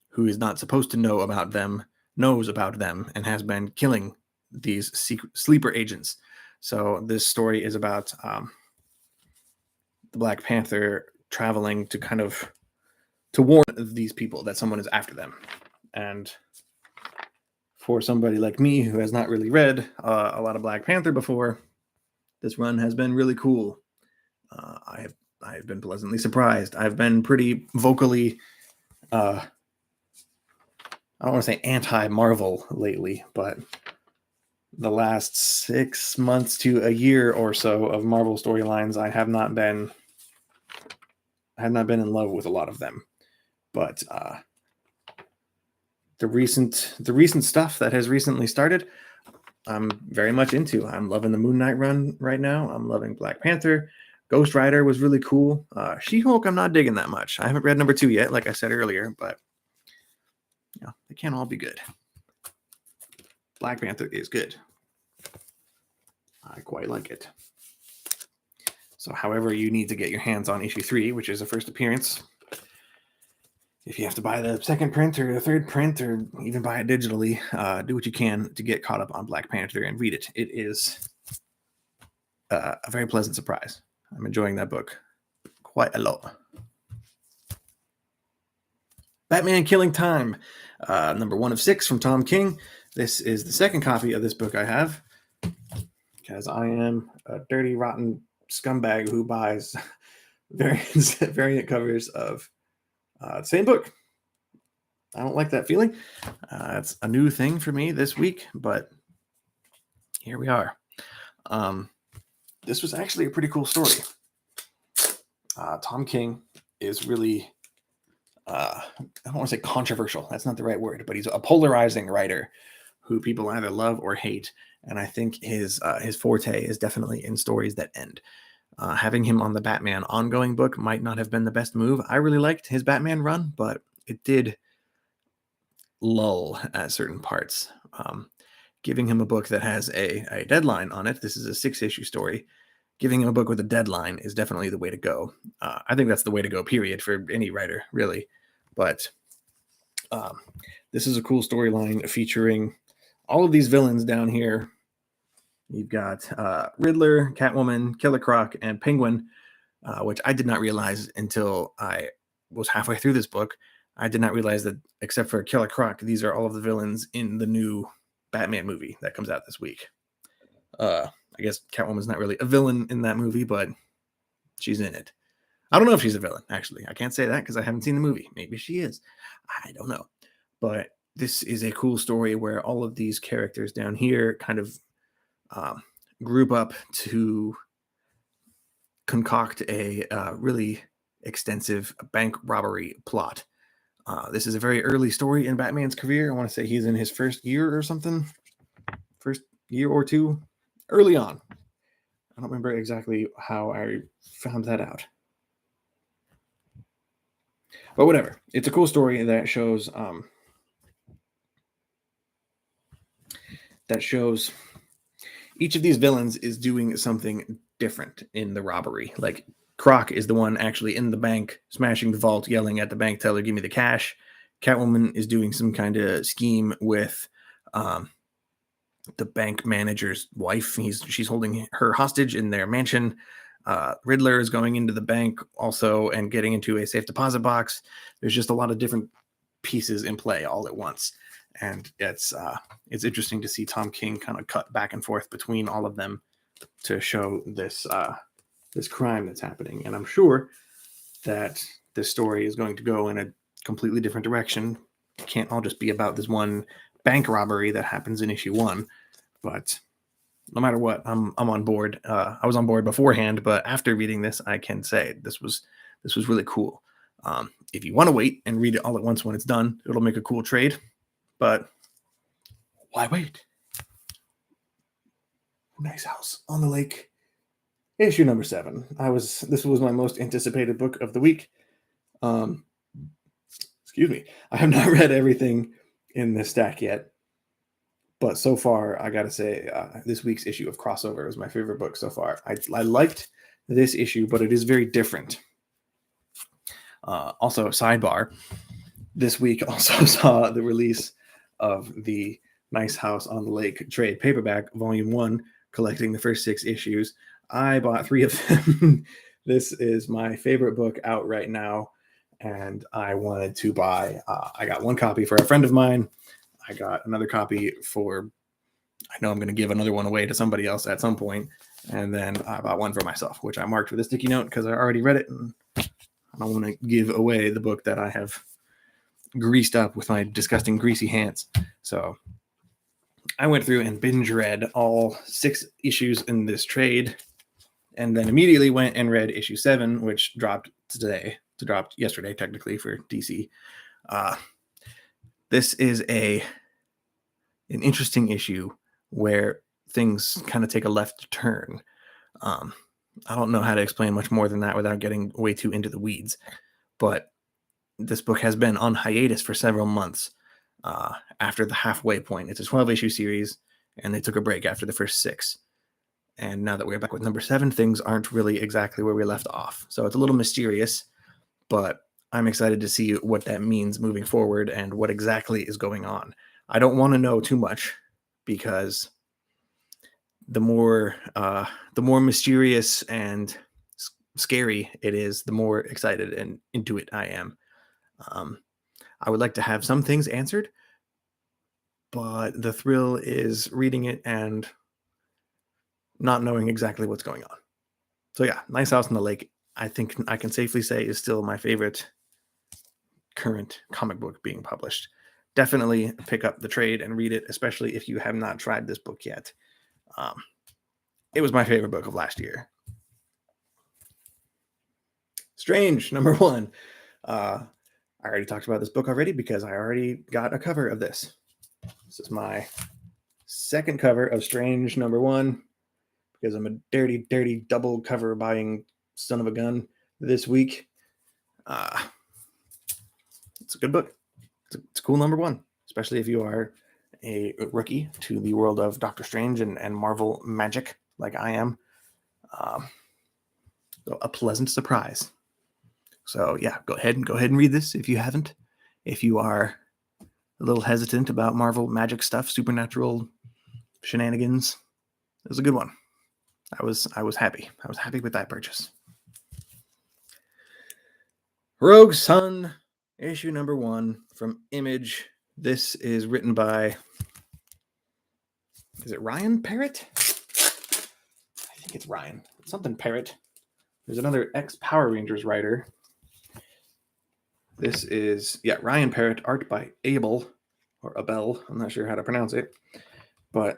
who is not supposed to know about them knows about them and has been killing these sleeper agents. So this story is about the Black Panther traveling to kind of to warn these people that someone is after them. And for somebody like me who has not really read a lot of Black Panther before, this run has been really cool. I have been pleasantly surprised. I've been pretty vocally I don't want to say anti-Marvel lately, but the last 6 months to a year or so of Marvel storylines, I have not been in love with a lot of them. But the recent stuff that has recently started, I'm very much into. I'm loving the Moon Knight run right now. I'm loving Black Panther. Ghost Rider was really cool. She-Hulk, I'm not digging that much. I haven't read number 2 yet, like I said earlier, but they can't all be good. Black Panther is good. I quite like it. So however you need to get your hands on issue 3, which is a first appearance, if you have to buy the second print or the third print or even buy it digitally, do what you can to get caught up on Black Panther and read it. It is a very pleasant surprise. I'm enjoying that book quite a lot. Batman Killing Time, number 1 of 6 from Tom King. This is the second copy of this book I have, because I am a dirty, rotten scumbag who buys variant covers of the same book. I don't like that feeling. It's a new thing for me this week, but here we are. This was actually a pretty cool story. Tom King is really, I don't want to say controversial. That's not the right word, but he's a polarizing writer who people either love or hate. And I think his forte is definitely in stories that end. Having him on the Batman ongoing book might not have been the best move. I really liked his Batman run, but it did lull at certain parts. Giving him a book that has a deadline on it, this is a 6-issue story, giving him a book with a deadline is definitely the way to go. I think that's the way to go, period, for any writer, really. But this is a cool storyline featuring all of these villains down here. You've got Riddler, Catwoman, Killer Croc, and Penguin, which I did not realize until I was halfway through this book. I did not realize that, except for Killer Croc, these are all of the villains in the new Batman movie that comes out this week. I guess Catwoman's not really a villain in that movie, but she's in it. I don't know if she's a villain, actually. I can't say that because I haven't seen the movie. Maybe she is. I don't know. But this is a cool story where all of these characters down here kind of group up to concoct a really extensive bank robbery plot. This is a very early story in Batman's career. I want to say he's in his first year or something. First year or two. Early on. I don't remember exactly how I found that out. But whatever. It's a cool story that shows each of these villains is doing something different in the robbery. Like Croc is the one actually in the bank, smashing the vault, yelling at the bank teller, "Give me the cash." Catwoman is doing some kind of scheme with the bank manager's wife. She's holding her hostage in their mansion. Riddler is going into the bank also and getting into a safe deposit box. There's just a lot of different pieces in play all at once, and it's interesting to see Tom King kind of cut back and forth between all of them to show this crime that's happening. And I'm sure that this story is going to go in a completely different direction. It can't all just be about this one bank robbery that happens in issue 1. But no matter what, I'm on board. I was on board beforehand, but after reading this, I can say this was really cool. If you want to wait and read it all at once when it's done, it'll make a cool trade. But why wait? Nice House on the Lake, issue number 7. This was my most anticipated book of the week. Excuse me. I have not read everything in this stack yet, but so far, I gotta say, this week's issue of Crossover is my favorite book so far. I liked this issue, but it is very different. Also, sidebar, this week also saw the release of the Nice House on the Lake trade paperback, Volume 1, collecting the first 6 issues. I bought 3 of them. This is my favorite book out right now, and I wanted to buy. I got 1 copy for a friend of mine. I got another copy for, I know I'm going to give another one away to somebody else at some point, and then I bought 1 for myself, which I marked with a sticky note because I already read it, and I don't want to give away the book that I have greased up with my disgusting greasy hands. So I went through and binge read all 6 issues in this trade, and then immediately went and read issue 7, which dropped today. It dropped yesterday, technically, for DC. This is an interesting issue where things kind of take a left turn. I don't know how to explain much more than that without getting way too into the weeds, but this book has been on hiatus for several months after the halfway point. It's a 12-issue series, and they took a break after the first 6. And now that we're back with number 7, things aren't really exactly where we left off. So it's a little mysterious, but I'm excited to see what that means moving forward and what exactly is going on. I don't want to know too much because the more mysterious and scary it is, the more excited and into it I am. I would like to have some things answered, but the thrill is reading it and not knowing exactly what's going on. So yeah, Nice House on the Lake, I think I can safely say, is still my favorite current comic book being published. Definitely pick up the trade and read it, especially if you have not tried this book yet. It was my favorite book of last year. Strange, number 1. I already talked about this book already because I already got a cover of this. This is my second cover of Strange number 1 because I'm a dirty double cover buying son of a gun this week. It's a good book. It's a cool number 1, especially if you are a rookie to the world of Doctor Strange and Marvel magic like I am. So a pleasant surprise. So yeah, go ahead and read this if you haven't. If you are a little hesitant about Marvel magic stuff, supernatural shenanigans, it was a good one. I was happy. I was happy with that purchase. Rogue Sun, issue number 1 from Image. This is written by, is it Ryan Parrott? I think it's Ryan. Something Parrott. There's another ex-Power Rangers writer. This is, Ryan Parrott, art by Abel, or Abel. I'm not sure how to pronounce it. But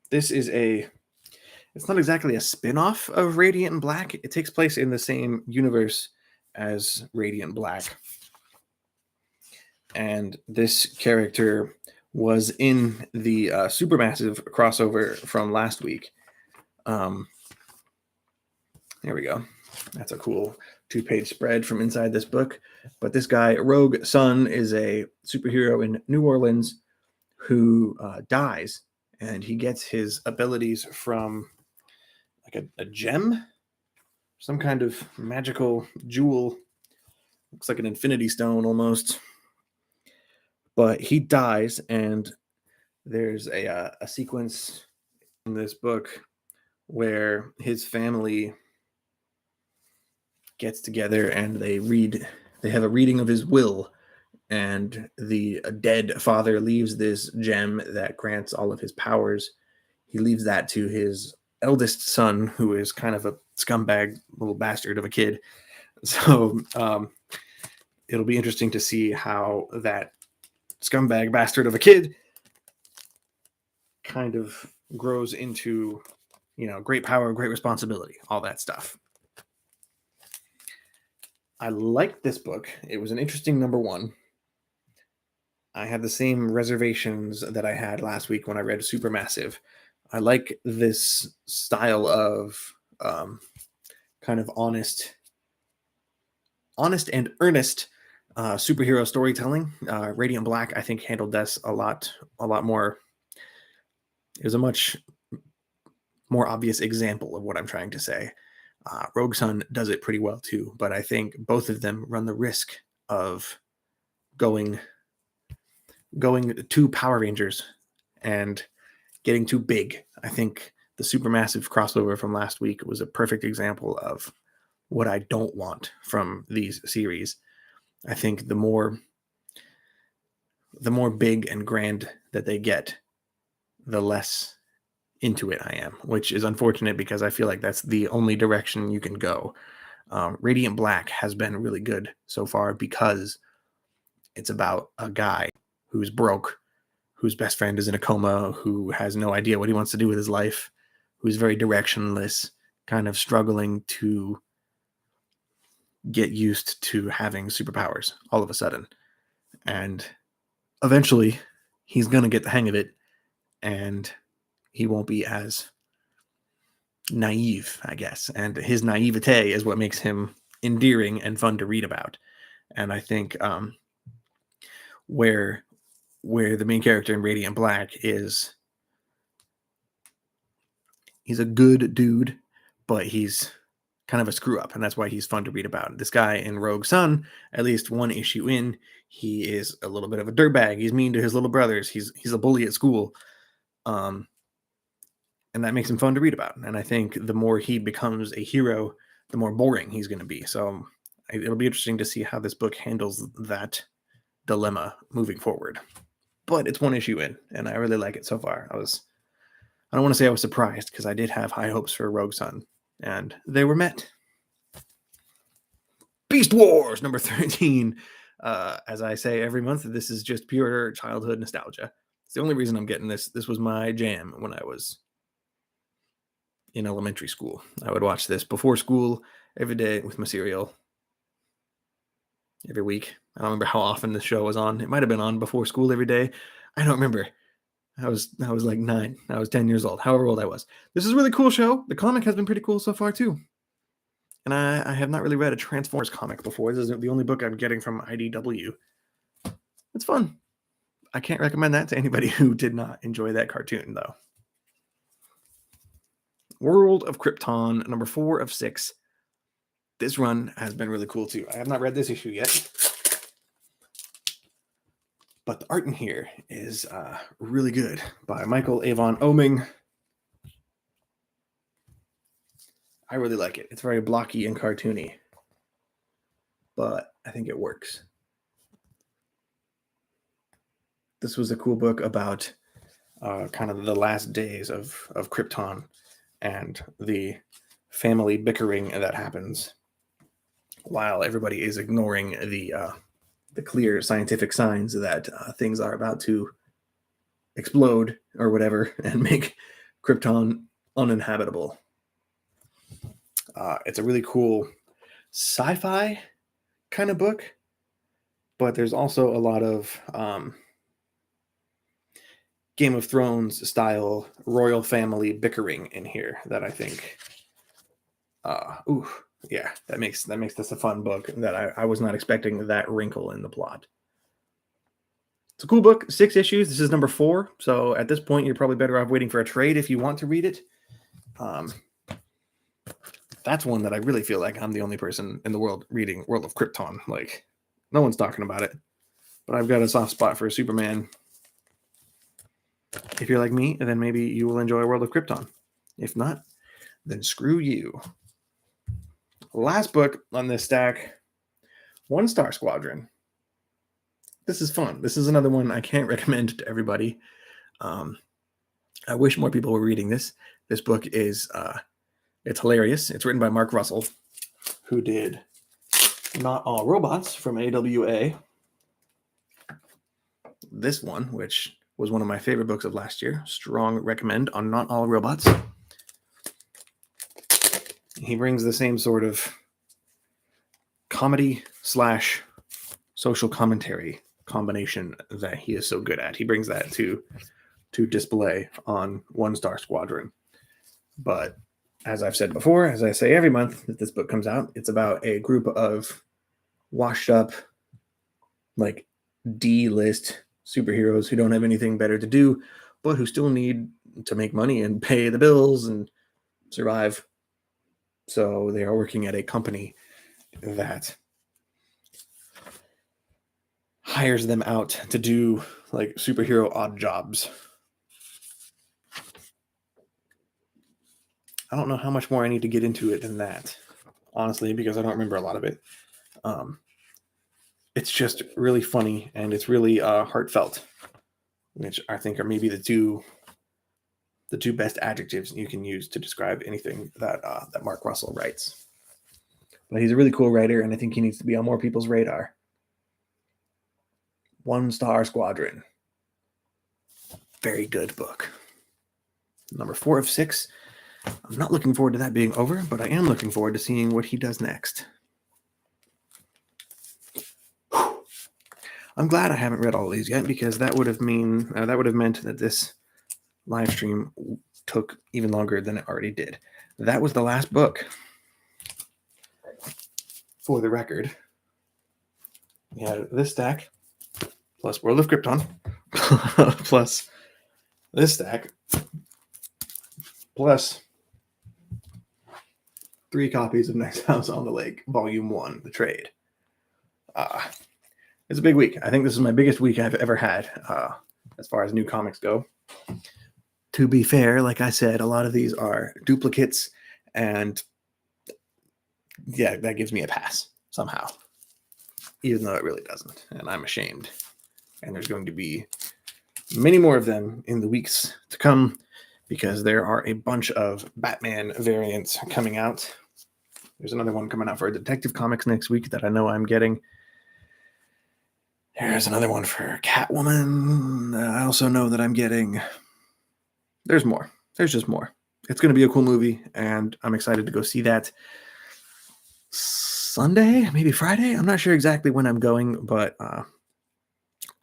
this is it's not exactly a spin-off of Radiant Black. It takes place in the same universe as Radiant Black. And this character was in the Supermassive crossover from last week. There we go. That's a cool 2-page spread from inside this book. But this guy, Rogue Sun, is a superhero in New Orleans who dies, and he gets his abilities from like a gem, some kind of magical jewel. Looks like an infinity stone almost. But he dies, and there's a sequence in this book where his family gets together and they have a reading of his will, and the dead father leaves this gem that grants all of his powers. He leaves that to his eldest son, who is kind of a scumbag little bastard of a kid. So it'll be interesting to see how that scumbag bastard of a kid kind of grows into, great power, great responsibility, all that stuff. I liked this book. It was an interesting number one. I had the same reservations that I had last week when I read Supermassive. I like this style of kind of honest and earnest superhero storytelling. Radiant Black, I think, handled this a lot more. It was a much more obvious example of what I'm trying to say. Rogue Sun does it pretty well too, but I think both of them run the risk of going to Power Rangers and getting too big. I think the Supermassive crossover from last week was a perfect example of what I don't want from these series. I think the more big and grand that they get, the less into it I am, which is unfortunate because I feel like that's the only direction you can go. Radiant Black has been really good so far because it's about a guy who's broke, whose best friend is in a coma, who has no idea what he wants to do with his life, who's very directionless, kind of struggling to get used to having superpowers all of a sudden. And eventually he's going to get the hang of it, and he won't be as naive, I guess. And his naivete is what makes him endearing and fun to read about. And I think where the main character in Radiant Black is, he's a good dude, but he's kind of a screw up, and that's why he's fun to read about. This guy in Rogue Sun, at least one issue in, he is a little bit of a dirtbag. He's mean to his little brothers. He's a bully at school. And that makes him fun to read about. And I think the more he becomes a hero, the more boring he's going to be. So it'll be interesting to see how this book handles that dilemma moving forward. But it's one issue in, and I really like it so far. I don't want to say I was surprised, because I did have high hopes for Rogue Sun, and they were met. Beast Wars number 13. As I say every month, this is just pure childhood nostalgia. It's the only reason I'm getting this. This was my jam when I was in elementary school. I would watch this before school every day with my cereal every week. I don't remember how often the show was on. It might have been on before school every day. I don't remember. I was like 9. I was 10 years old, however old I was. This is a really cool show. The comic has been pretty cool so far too. And I have not really read a Transformers comic before. This is the only book I'm getting from IDW. It's fun. I can't recommend that to anybody who did not enjoy that cartoon, though. World of Krypton, number 4 of 6. This run has been really cool, too. I have not read this issue yet. But the art in here is really good, by Michael Avon Oeming. I really like it. It's very blocky and cartoony, but I think it works. This was a cool book about kind of the last days of Krypton and the family bickering that happens while everybody is ignoring the clear scientific signs that things are about to explode or whatever and make Krypton uninhabitable. It's a really cool sci-fi kind of book, but there's also a lot of Game of Thrones style royal family bickering in here that I think that makes this a fun book that I was not expecting that wrinkle in the plot. It's a cool book, 6 issues. This is number 4, so at this point you're probably better off waiting for a trade if you want to read it. That's one that I really feel like I'm the only person in the world reading World of Krypton. Like, no one's talking about it. But I've got a soft spot for Superman. If you're like me, then maybe you will enjoy World of Krypton. If not, then screw you. Last book on this stack, One Star Squadron. This is fun. This is another one I can't recommend to everybody. I wish more people were reading this. This book is it's hilarious. It's written by Mark Russell, who did Not All Robots from AWA. This one, which was one of my favorite books of last year. Strong recommend on Not All Robots. He brings the same sort of comedy / social commentary combination that he is so good at. He brings that to display on One Star Squadron. But as I've said before, as I say every month that this book comes out, it's about a group of washed up, like D-list superheroes who don't have anything better to do, but who still need to make money and pay the bills and survive. So they are working at a company that hires them out to do like superhero odd jobs. I don't know how much more I need to get into it than that, honestly, because I don't remember a lot of it. It's just really funny and it's really heartfelt, which I think are maybe the two best adjectives you can use to describe anything that Mark Russell writes. But he's a really cool writer, and I think he needs to be on more people's radar. One Star Squadron. Very good book. Number 4 of 6. I'm not looking forward to that being over, but I am looking forward to seeing what he does next. Whew. I'm glad I haven't read all of these yet, because that would have meant that this live stream took even longer than it already did. That was the last book. For the record, we had this stack plus World of Krypton plus this stack plus 3 copies of Next House on the Lake, Volume 1, the trade. It's a big week. I think this is my biggest week I've ever had as far as new comics go. To be fair, like I said, a lot of these are duplicates, and yeah, that gives me a pass somehow, even though it really doesn't, and I'm ashamed. And there's going to be many more of them in the weeks to come, because there are a bunch of Batman variants coming out. There's another one coming out for Detective Comics next week that I know I'm getting. There's another one for Catwoman I also know that I'm getting. There's more. There's just more. It's going to be a cool movie, and I'm excited to go see that Sunday, maybe Friday. I'm not sure exactly when I'm going, but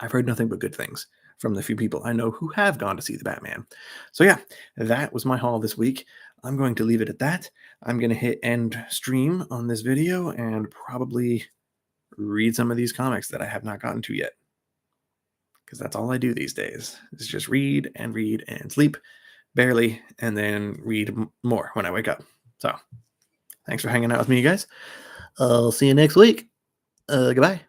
I've heard nothing but good things from the few people I know who have gone to see the Batman. So yeah, that was my haul this week. I'm going to leave it at that. I'm going to hit end stream on this video and probably read some of these comics that I have not gotten to yet, because that's all I do these days, is just read and sleep barely, and then read more when I wake up. So thanks for hanging out with me, you guys. I'll see you next week. Goodbye.